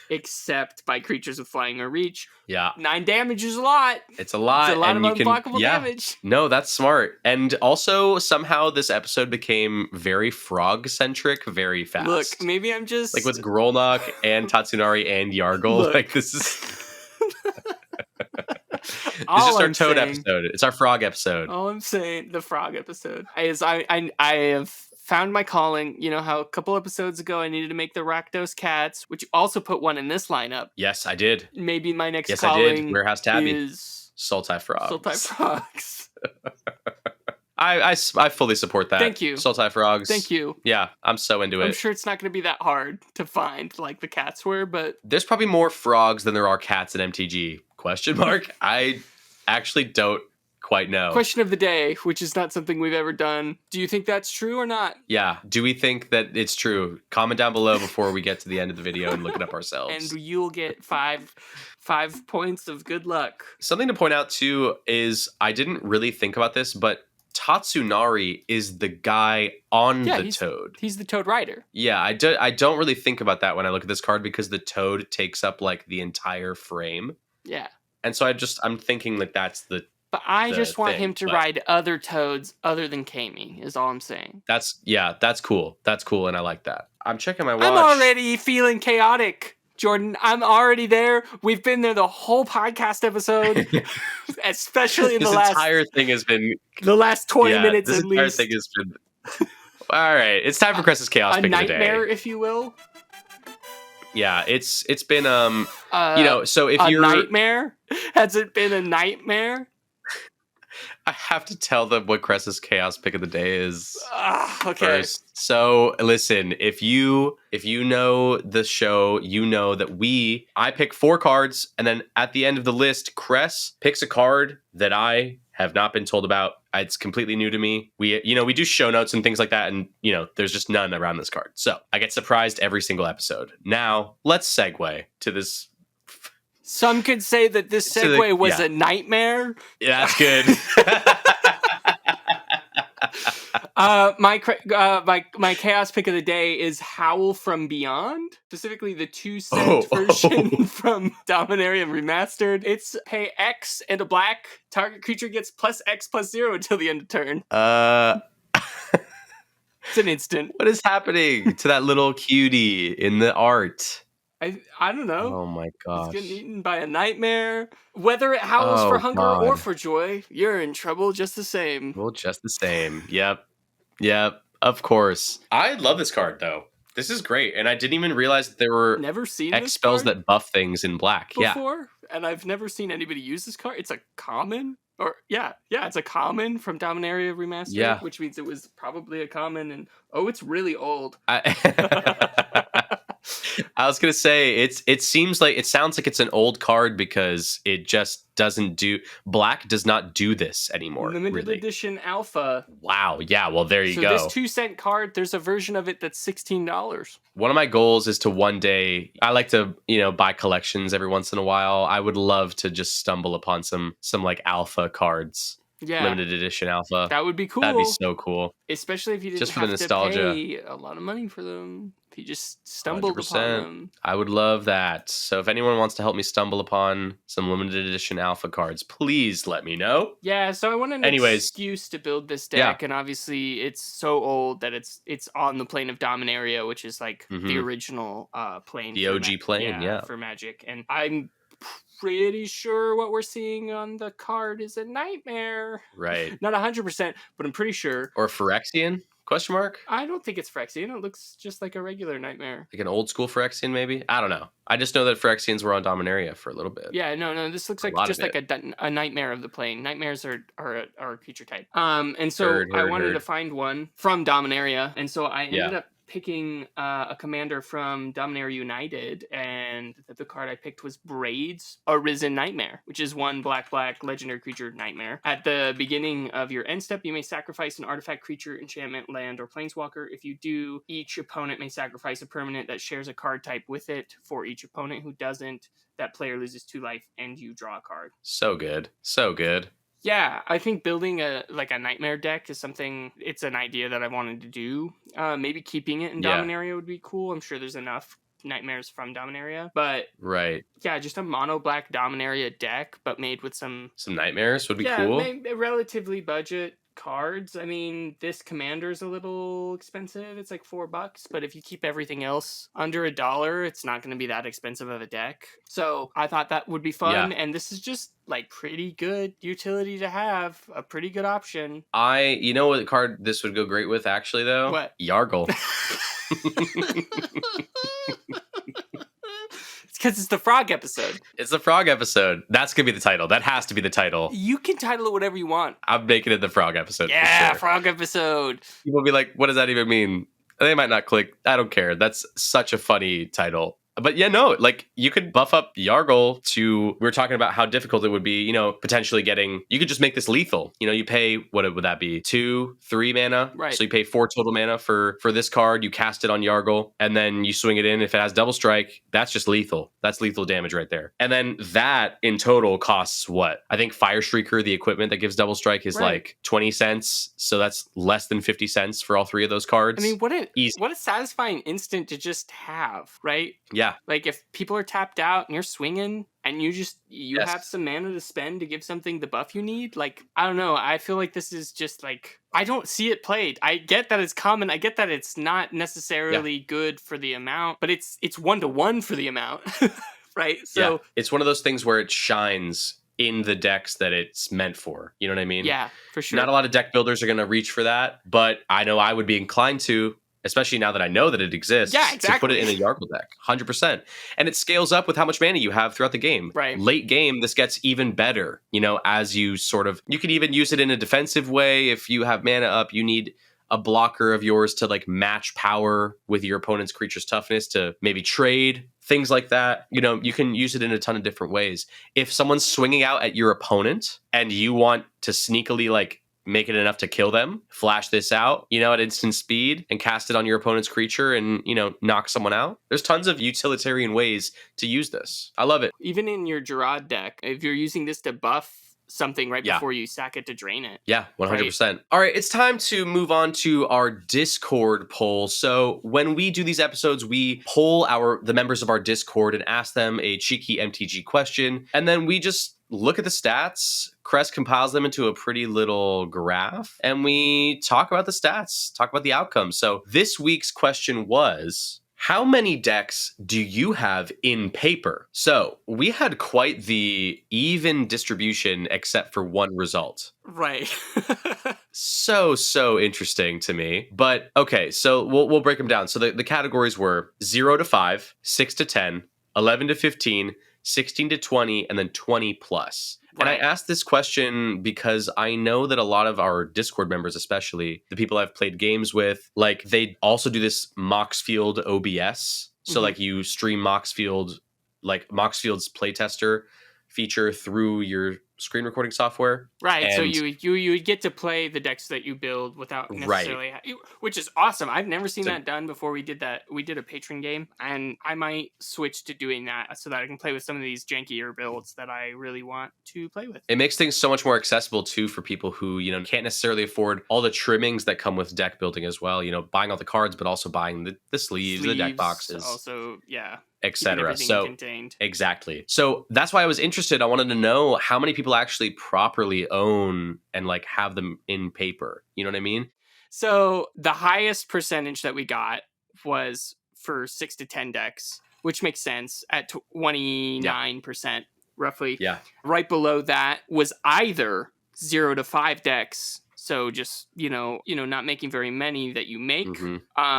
except by creatures with flying or reach. Yeah. 9 damage is a lot. It's a lot. It's a lot of unblockable damage. No, that's smart. And also, somehow this episode became very frog-centric very fast. Look, maybe I'm just... Like with Grolnok and Tatsunari and Yargle. Look. Like, this is... It's just our Toad episode. It's our frog episode. All I'm saying, the frog episode, is I have found my calling. You know how a couple episodes ago I needed to make the Rakdos cats, which you also put one in this lineup. Yes, I did. Maybe my next calling I did. Warehouse Tabby is Sultai Frogs. Sultai Frogs. I fully support that. Thank you. Sultai Frogs. Thank you. Yeah, I'm so into it. I'm sure it's not going to be that hard to find like the cats were, but... There's probably more frogs than there are cats in MTG. Question mark? I actually don't quite know. Question of the day, which is not something we've ever done. Do you think that's true or not? Yeah. Do we think that it's true? Comment down below before we get to the end of the video and look it up ourselves. And you'll get five points of good luck. Something to point out too is I didn't really think about this, but Tatsunari is the guy on the Toad. He's the Toad Rider. Yeah, I don't really think about that when I look at this card because the Toad takes up like the entire frame. Yeah. And so I'm thinking like that's the... But I just want him to ride other Toads other than Kami, is all I'm saying. That's cool. That's cool, and I like that. I'm checking my watch. I'm already feeling chaotic, Jordan. I'm already there. We've been there the whole podcast episode, especially in the last... This entire thing has been... The last 20 minutes at least. This entire thing has been... All right, it's time for Cress's Chaos pick of the day. A nightmare, if you will. Yeah, it's been so if a you're... nightmare? Has it been a nightmare? I have to tell them what Cress's chaos pick of the day is. Okay. First. So listen, if you know the show, you know that I pick 4 cards, and then at the end of the list, Cress picks a card that I have not been told about. It's completely new to me. We do show notes and things like that, and there's just none around this card. So I get surprised every single episode. Now let's segue to this. Some could say that this segue was a nightmare. Yeah, that's good. My chaos pick of the day is Howl from Beyond, specifically the 2-cent version from Dominaria Remastered. It's pay X and a black. Target creature gets +X+0 until the end of turn. It's an instant. What is happening to that little cutie in the art? I don't know. Oh my gosh. It's getting eaten by a nightmare. Whether it howls for hunger or for joy, you're in trouble just the same. Well, just the same. Yep, of course. I love this card, though. This is great. And I didn't even realize that there were never seen X spells that buff things in black. Before, and I've never seen anybody use this card. It's a common. It's a common from Dominaria Remastered, which means it was probably a common. And it's really old. I was gonna say it sounds like it's an old card because it just doesn't do black does not do this anymore. Limited edition alpha. Wow. Yeah. Well, there you go. So this 2-cent card, there's a version of it that's $16. One of my goals is to one day. I like to buy collections every once in a while. I would love to just stumble upon some like alpha cards. Yeah. Limited edition alpha. That would be cool. That'd be so cool. Especially if you didn't have to pay a lot of money for them. If you just stumbled 100%. upon them. I would love that. So if anyone wants to help me stumble upon some limited edition alpha cards, please let me know. Yeah, so I want an excuse to build this deck, and obviously it's so old that it's on the plane of Dominaria, which is like the original plane. The OG plane, for Magic. And I'm pretty sure what we're seeing on the card is a nightmare. Right. Not 100%, but I'm pretty sure. Or Phyrexian? Question mark? I don't think it's Phyrexian. It looks just like a regular nightmare. Like an old school Phyrexian, maybe? I don't know. I just know that Phyrexians were on Dominaria for a little bit. Yeah, no. This looks like just like a nightmare of the plane. Nightmares are a creature type. And so I wanted to find one from Dominaria, and so I ended up picking a commander from Dominaria United, and the card I picked was Braid's Arisen Nightmare, which is 1 black legendary creature nightmare. At the beginning of your end step, you may sacrifice an artifact, creature, enchantment, land, or planeswalker. If you do, each opponent may sacrifice a permanent that shares a card type with it. For each opponent who doesn't, that player loses 2 life and you draw a card. So good. So good. Yeah, I think building a nightmare deck is something. It's an idea that I wanted to do. Maybe keeping it in Dominaria would be cool. I'm sure there's enough nightmares from Dominaria, but just a mono black Dominaria deck, but made with some nightmares would be cool. Relatively budget cards. I mean, this commander's a little expensive. It's like $4, but if you keep everything else under $1, it's not going to be that expensive of a deck. So I thought that would be fun, and this is just like pretty good utility to have, a pretty good option. You know what card this would go great with, actually, though? What? Yargle. Because it's the frog episode. It's the frog episode. That's going to be the title. That has to be the title. You can title it whatever you want. I'm making it the frog episode. Yeah, for sure. Frog episode. People will be like, what does that even mean? They might not click. I don't care. That's such a funny title. But you could buff up Yargle to, we were talking about how difficult it would be, potentially you could just make this lethal. You pay, what would that be? 2, 3 mana. Right. So you pay 4 total mana for this card. You cast it on Yargle and then you swing it in. If it has double strike, that's just lethal. That's lethal damage right there. And then that in total costs what? I think Fire Streaker, the equipment that gives double strike, is like 20 cents. So that's less than 50 cents for all 3 of those cards. I mean, what a satisfying instant to just have, right? Yeah. Like if people are tapped out and you're swinging and you have some mana to spend to give something the buff you need, like, I don't know. I feel like this is just like, I don't see it played. I get that it's common. I get that it's not necessarily good for the amount, but it's 1-to-1 for the amount, right? So it's one of those things where it shines in the decks that it's meant for. You know what I mean? Yeah, for sure. Not a lot of deck builders are going to reach for that, but I know I would be inclined to. especially now that I know that it exists, Yeah, to put it in a exactly. Yargle deck. 100%. And it scales up with how much mana you have throughout the game. Right. Late game, this gets even better, as you you can even use it in a defensive way. If you have mana up, you need a blocker of yours to like match power with your opponent's creature's toughness to maybe trade, things like that. You can use it in a ton of different ways. If someone's swinging out at your opponent and you want to sneakily like make it enough to kill them, flash this out, at instant speed and cast it on your opponent's creature and, knock someone out. There's tons of utilitarian ways to use this. I love it. Even in your Gerard deck, if you're using this to buff something right before you sack it to drain it. Yeah, 100%. All right, it's time to move on to our Discord poll. So when we do these episodes, we poll the members of our Discord and ask them a cheeky MTG question, and then we just look at the stats. Crest compiles them into a pretty little graph, and we talk about the stats, talk about the outcomes. So this week's question was, how many decks do you have in paper? So we had quite the even distribution except for one result. Right. So interesting to me. But okay, so we'll break them down. So the categories were 0 to 5, 6 to 10, 11 to 15, 16 to 20, and then 20 plus. And I asked this question because I know that a lot of our Discord members, especially the people I've played games with, like they also do this Moxfield OBS. So like you stream Moxfield, like Moxfield's playtester feature through your screen recording software. Right. And so you get to play the decks that you build without necessarily, which is awesome. I've never seen that done before. We did that. We did a patron game, and I might switch to doing that so that I can play with some of these jankier builds that I really want to play with. It makes things so much more accessible too for people who, can't necessarily afford all the trimmings that come with deck building as well. Buying all the cards, but also buying the sleeves, the deck boxes. Also, yeah. Etc. So contained. Exactly. So that's why I was interested. I wanted to know how many people actually properly own and like have them in paper. You know what I mean? So the highest percentage that we got was for 6 to 10 decks, which makes sense at 29% roughly. Yeah. Right below that was either 0 to 5 decks. So just, not making very many that you make,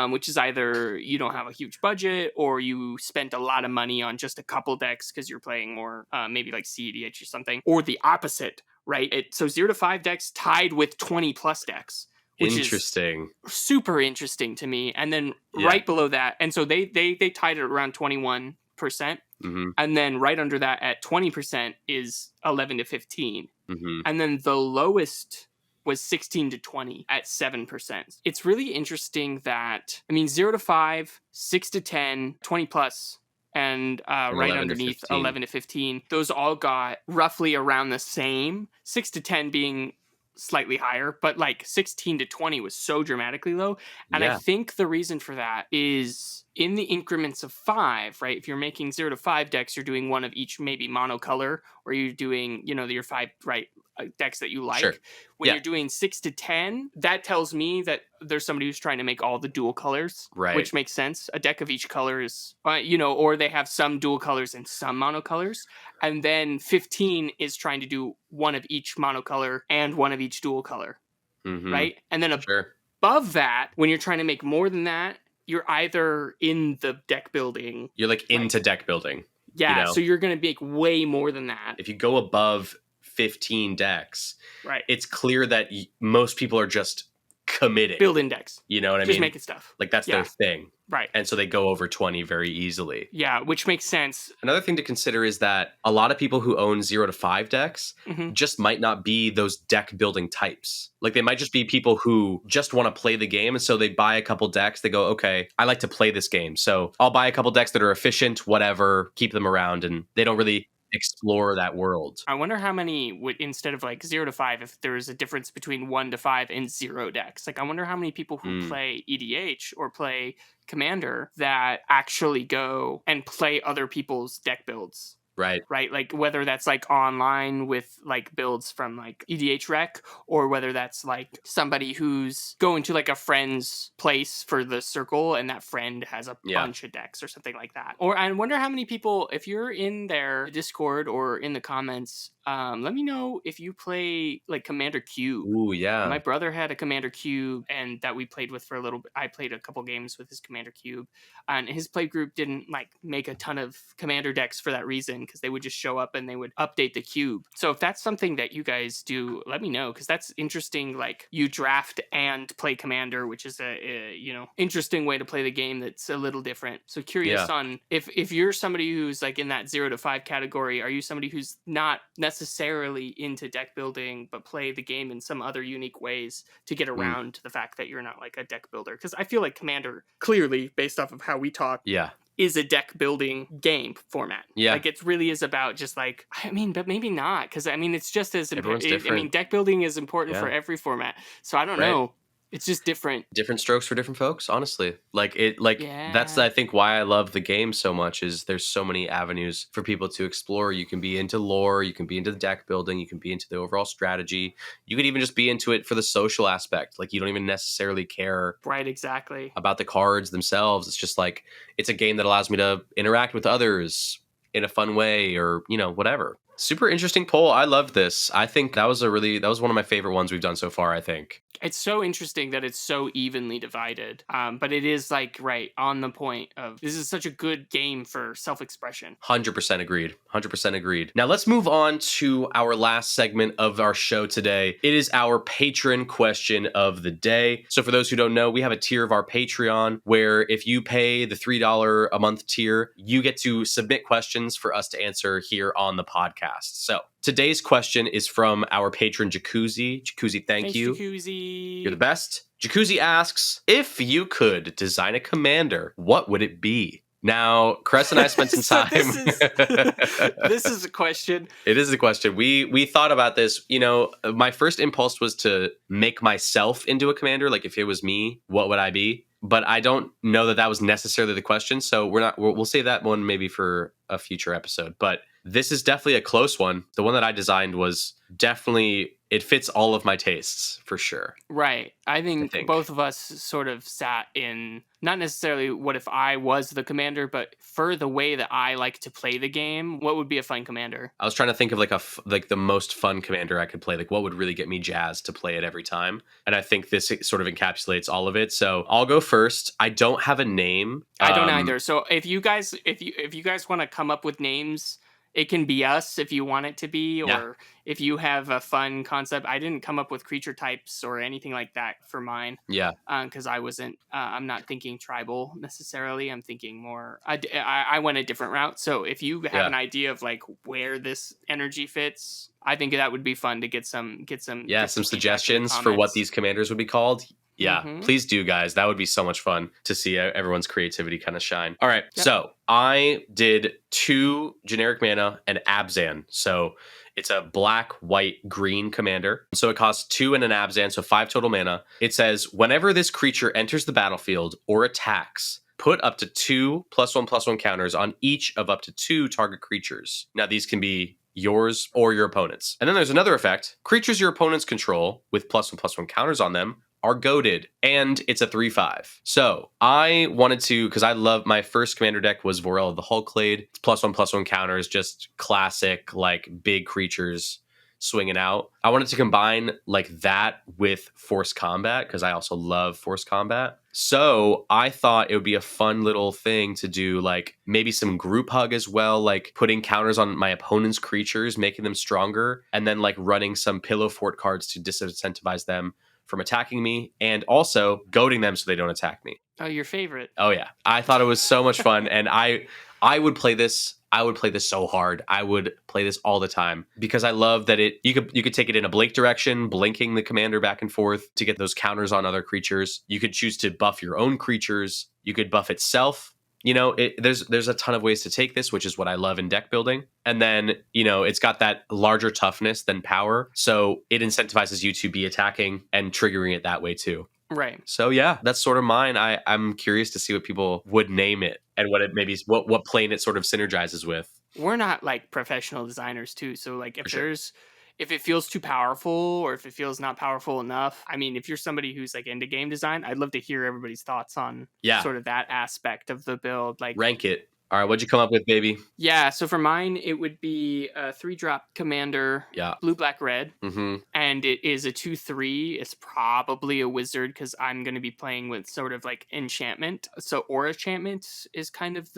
which is either you don't have a huge budget or you spent a lot of money on just a couple decks because you're playing more, maybe like CEDH or something, or the opposite, right? So 0 to 5 decks tied with 20 plus decks. Which interesting. Is super interesting to me. And then right below that, and so they tied it around 21%. And then right under that at 20% is 11 to 15. And then the lowest was 16 to 20 at 7%. It's really interesting that, 0 to 5, 6 to 10, 20 plus, and right underneath 11 to 15, those all got roughly around the same, 6 to 10 being slightly higher, but like 16 to 20 was so dramatically low. And I think the reason for that is in the increments of 5, right? If you're making 0 to 5 decks, you're doing one of each, maybe monocolor, or you're doing, your 5, right, decks that you like. Sure. When you're doing 6 to 10, that tells me that there's somebody who's trying to make all the dual colors, right? Which makes sense. A deck of each color is, or they have some dual colors and some monocolors. And then 15 is trying to do one of each monocolor and one of each dual color, right? And then above that, when you're trying to make more than that, you're either in the deck building. You're like into deck building. Yeah, so you're going to make way more than that. If you go above 15 decks, right, it's clear that most people are just committed. Building decks. You know what I mean? Just making stuff. Like that's their thing. Right. And so they go over 20 very easily. Yeah, which makes sense. Another thing to consider is that a lot of people who own 0 to 5 decks just might not be those deck building types. Like they might just be people who just want to play the game. And so they buy a couple decks. They go, okay, I like to play this game. So I'll buy a couple decks that are efficient, whatever, keep them around. And they don't really explore that world. I wonder how many would, instead of like 0 to 5, if there's a difference between 1 to 5 and 0 decks. Like I wonder how many people who play EDH or play Commander that actually go and play other people's deck builds. Right. Like whether that's like online with like builds from like EDH Rec, or whether that's like somebody who's going to like a friend's place for the circle and that friend has a bunch of decks or something like that. Or I wonder how many people, if you're in their Discord or in the comments, Let me know if you play like Commander Cube. Ooh, yeah. My brother had a Commander Cube, and that we played with for a little bit. I played a couple games with his Commander Cube, and his play group didn't like make a ton of Commander decks for that reason, because they would just show up and they would update the cube. So if that's something that you guys do, let me know, because that's interesting. Like, you draft and play Commander, which is a interesting way to play the game. That's a little different. So curious on if you're somebody who's like in that 0 to 5 category. Are you somebody who's not necessarily into deck building but play the game in some other unique ways to get around the fact that you're not like a deck builder? Because I feel like Commander, clearly based off of how we talk, is a deck building game format. Like, it really is about just like, I mean, but maybe not, because I mean, it's just as important. I mean, deck building is important for every format. So I don't know. It's just different strokes for different folks, honestly. That's, I think, why I love the game so much, is there's so many avenues for people to explore. You can be into lore, you can be into the deck building, you can be into the overall strategy. You could even just be into it for the social aspect. Like, you don't even necessarily care about the cards themselves. It's just like, it's a game that allows me to interact with others in a fun way, or, whatever. Super interesting poll. I love this. I think that was one of my favorite ones we've done so far, I think. It's so interesting that it's so evenly divided. But it is like right on the point of, this is such a good game for self-expression. 100% agreed. 100% agreed. Now let's move on to our last segment of our show today. It is our patron question of the day. So for those who don't know, we have a tier of our Patreon where if you pay the $3 a month tier, you get to submit questions for us to answer here on the podcast. So today's question is from our patron Jacuzzi. Jacuzzi, thanks you. Jacuzzi. You're the best. Jacuzzi asks, if you could design a commander, what would it be? Now, Cress and I spent some time. This is a question. It is a question. We thought about this. My first impulse was to make myself into a commander. Like, if it was me, what would I be? But I don't know that was necessarily the question. So we'll save that one maybe for a future episode. But this is definitely a close one. The one that I designed was definitely, it fits all of my tastes for sure. Right. I think both of us sort of sat in, not necessarily what if I was the commander, but for the way that I like to play the game, what would be a fun commander? I was trying to think of like the most fun commander I could play. Like, what would really get me jazzed to play it every time? And I think this sort of encapsulates all of it. So I'll go first. I don't have a name. I don't either. So if you guys want to come up with names, it can be us if you want it to be, or if you have a fun concept. I didn't come up with creature types or anything like that for mine. Yeah. Because I wasn't, I'm not thinking tribal necessarily. I'm thinking more, I went a different route. So if you have an idea of like where this energy fits, I think that would be fun to get some suggestions for what these commanders would be called. Yeah, please do, guys. That would be so much fun to see everyone's creativity kind of shine. All right, so I did 2 generic mana and Abzan. So it's a black, white, green commander. So it costs 2 and an Abzan, so 5 total mana. It says, whenever this creature enters the battlefield or attacks, put up to 2 +1/+1 counters on each of up to 2 target creatures. Now, these can be yours or your opponent's. And then there's another effect. Creatures your opponents control with +1/+1 counters on them are goaded, and it's a 3/5. So I wanted to, because I love, my first commander deck was Vorel the Hulklade. It's +1/+1 counters, just classic, like, big creatures swinging out. I wanted to combine like that with Force Combat, because I also love Force Combat. So I thought it would be a fun little thing to do, like maybe some group hug as well, like putting counters on my opponent's creatures, making them stronger, and then like running some Pillow Fort cards to disincentivize them from attacking me, and also goading them so they don't attack me. Oh, your favorite. Oh yeah. I thought it was so much fun, and I would play this. I would play this so hard. I would play this all the time, because I love that you could take it in a blink direction, blinking the commander back and forth to get those counters on other creatures. You could choose to buff your own creatures. You could buff itself. There's a ton of ways to take this, which is what I love in deck building. And then, it's got that larger toughness than power. So it incentivizes you to be attacking and triggering it that way too. Right. So yeah, that's sort of mine. I'm curious to see what people would name it and what it maybe, what plane it sort of synergizes with. We're not like professional designers too. So like if it feels too powerful or if it feels not powerful enough, I mean, if you're somebody who's like into game design, I'd love to hear everybody's thoughts on sort of that aspect of the build. Like rank it. All right, what'd you come up with, baby? Yeah, so for mine, it would be a 3-drop commander, Yeah. blue, black, red. Mm-hmm. And it is a 2/3. It's probably a wizard because I'm going to be playing with sort of like enchantment. So aura enchantment is kind of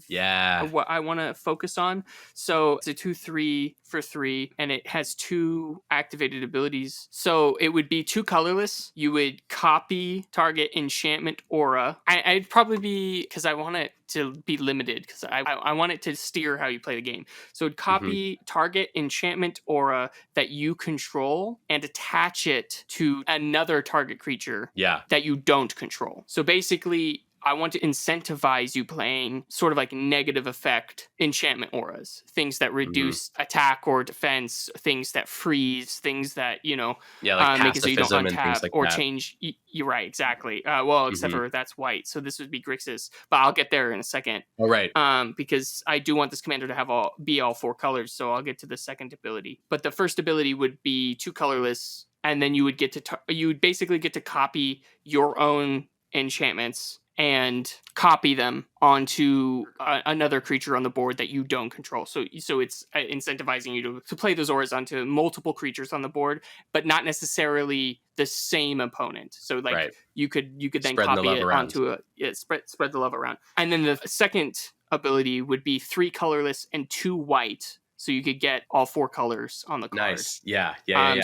Yeah. what I want to focus on. So it's a 2/3 for 3, and it has 2 activated abilities. So it would be 2 colorless. You would copy target enchantment aura. I'd probably be, because I want it to be limited, because I want it to steer how you play the game. So it'd copy target enchantment aura that you control and attach it to another target creature Yeah. that you don't control. So basically, I want to incentivize you playing sort of like negative effect enchantment auras, things that reduce attack or defense, things that freeze, things that, Like make it so you don't pacifism and things untap like or that. change. You're right, exactly. Well, except for that's white, so this would be Grixis, but I'll get there in a second. All right. Because I do want this commander to have all 4 colors, so I'll get to the second ability. But the first ability would be 2 colorless, and then you would you would basically get to copy your own enchantments and copy them onto another creature on the board that you don't control. So it's incentivizing you to play those auras onto multiple creatures on the board, but not necessarily the same opponent. So like you could then Spreading copy it onto spread the love around. And then the second ability would be 3 colorless and 2 white. So you could get all 4 colors on the card. Nice. Yeah.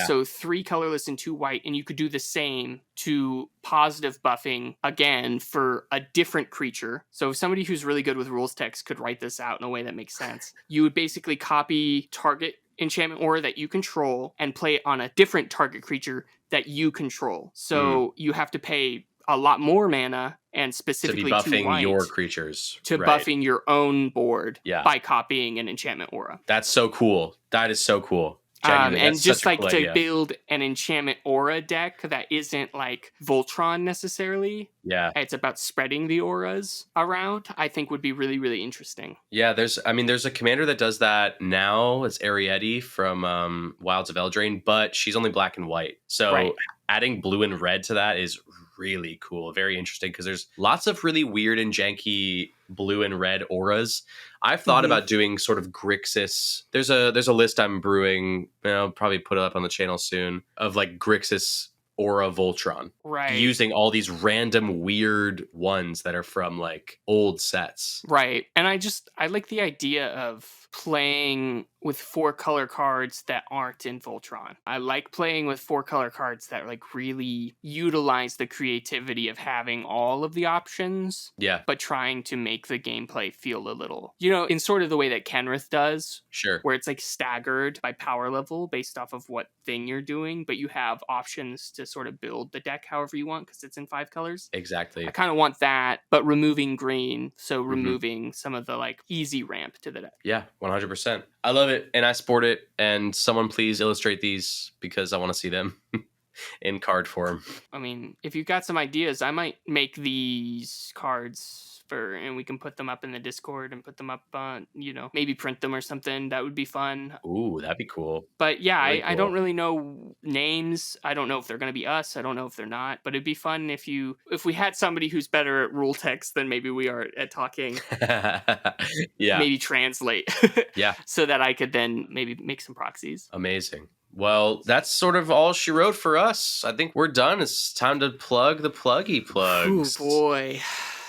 So 3 colorless and 2 white, and you could do the same to positive buffing again for a different creature. So if somebody who's really good with rules text could write this out in a way that makes sense, you would basically copy target enchantment aura that you control and play it on a different target creature that you control. So you have to pay a lot more mana and specifically to be buffing 2 white your creatures to buffing your own board by copying an enchantment aura. That's so cool. That is so cool. And just like to build an enchantment aura deck that isn't like Voltron necessarily. Yeah. It's about spreading the auras around, I think would be really, really interesting. Yeah, there's a commander that does that now. It's Arietti from Wilds of Eldraine, but she's only black and white. So adding blue and red to that is really cool. Very interesting because there's lots of really weird and janky blue and red auras. I've thought about doing sort of Grixis. There's a list I'm brewing. I'll probably put it up on the channel soon of like Grixis Aura Voltron. Right. Using all these random weird ones that are from like old sets. Right. And I like the idea of playing with 4 color cards that aren't in Voltron. I like playing with 4 color cards that like really utilize the creativity of having all of the options. Yeah. But trying to make the gameplay feel a little, in sort of the way that Kenrith does. Sure. Where it's like staggered by power level based off of what thing you're doing, but you have options to sort of build the deck however you want because it's in 5 colors. Exactly. I kind of want that, but removing green, so removing some of the like easy ramp to the deck. Yeah, 100%. I love it, and I sport it, and someone please illustrate these because I want to see them in card form. I mean, if you've got some ideas, I might make these cards and we can put them up in the Discord and put them up on, maybe print them or something. That would be fun. Ooh, that'd be cool. But yeah, really cool. I don't really know names. I don't know if they're going to be us. I don't know if they're not. But it'd be fun if we had somebody who's better at rule text than maybe we are at talking. Yeah. Maybe translate. Yeah. So that I could then maybe make some proxies. Amazing. Well, that's sort of all she wrote for us. I think we're done. It's time to plug the pluggy plugs. Oh boy.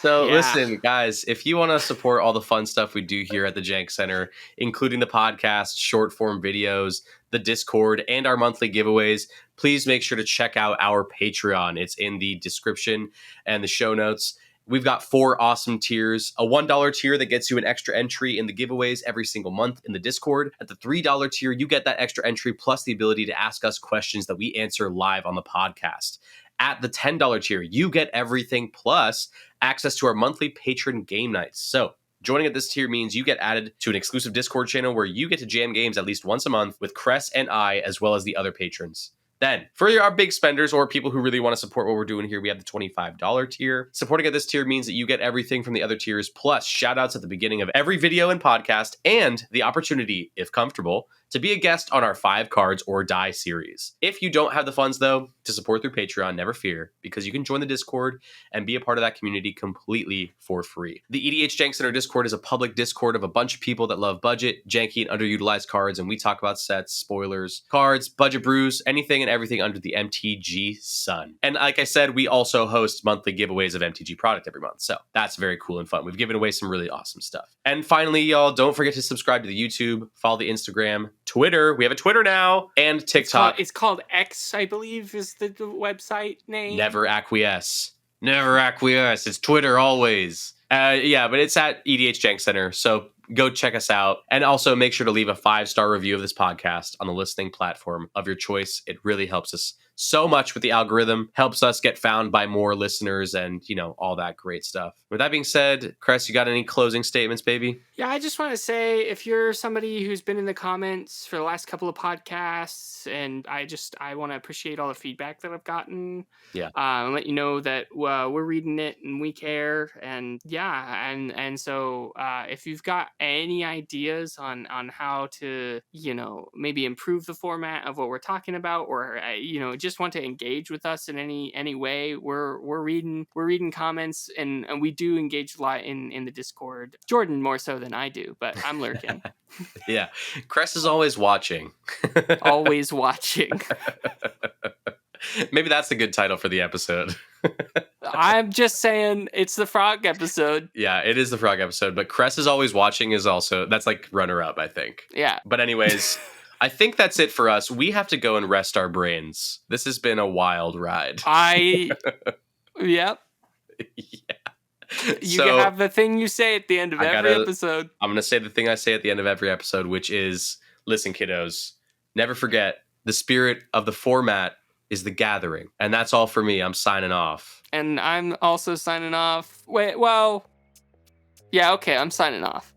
So listen, guys, if you want to support all the fun stuff we do here at the Jank Center, including the podcast, short form videos, the Discord, and our monthly giveaways, please make sure to check out our Patreon. It's in the description and the show notes. We've got 4 awesome tiers. A $1 tier that gets you an extra entry in the giveaways every single month in the Discord. At the $3 tier, you get that extra entry plus the ability to ask us questions that we answer live on the podcast. At the $10 tier, you get everything plus access to our monthly patron game nights. So joining at this tier means you get added to an exclusive Discord channel where you get to jam games at least once a month with Cress and I, as well as the other patrons. Then, for our big spenders or people who really want to support what we're doing here, we have the $25 tier. Supporting at this tier means that you get everything from the other tiers, plus shout outs at the beginning of every video and podcast, and the opportunity, if comfortable, to be a guest on our 5 Cards or Die series. If you don't have the funds, though, to support through Patreon, never fear, because you can join the Discord and be a part of that community completely for free. The EDH Jank Center Discord is a public Discord of a bunch of people that love budget, janky, and underutilized cards, and we talk about sets, spoilers, cards, budget brews, anything and everything under the MTG sun. And like I said, we also host monthly giveaways of MTG product every month, so that's very cool and fun. We've given away some really awesome stuff. And finally, y'all, don't forget to subscribe to the YouTube, follow the Instagram, Twitter. We have a Twitter now, and TikTok. It's called X, I believe, is the website name. Never acquiesce. Never acquiesce. It's Twitter always. Yeah, but it's at EDH Jank Center. So go check us out. And also make sure to leave a 5-star review of this podcast on the listening platform of your choice. It really helps us so much with the algorithm, helps us get found by more listeners and, all that great stuff. With that being said, Cress, you got any closing statements, baby? Yeah, I just want to say, if you're somebody who's been in the comments for the last couple of podcasts, and I want to appreciate all the feedback that I've gotten. Yeah. And let you know that we're reading it and we care. And yeah, and so if you've got any ideas on how to, maybe improve the format of what we're talking about, or just want to engage with us in any way, we're reading comments, and we do engage a lot in the Discord. Jordan more so than I do, but I'm lurking. Yeah, Cress is always watching. Always watching. Maybe that's a good title for the episode. I'm just saying, it's the frog episode. Yeah, it is the frog episode, but Cress is always watching is also, that's like runner up, I think. Yeah. But anyways, I think that's it for us. We have to go and rest our brains. This has been a wild ride. Yep. Yeah. You can have the thing you say at the end of every episode. I'm going to say the thing I say at the end of every episode, which is, listen, kiddos, never forget, the spirit of the format is the gathering. And that's all for me. I'm signing off. And I'm also signing off. Wait, well, yeah, okay, I'm signing off.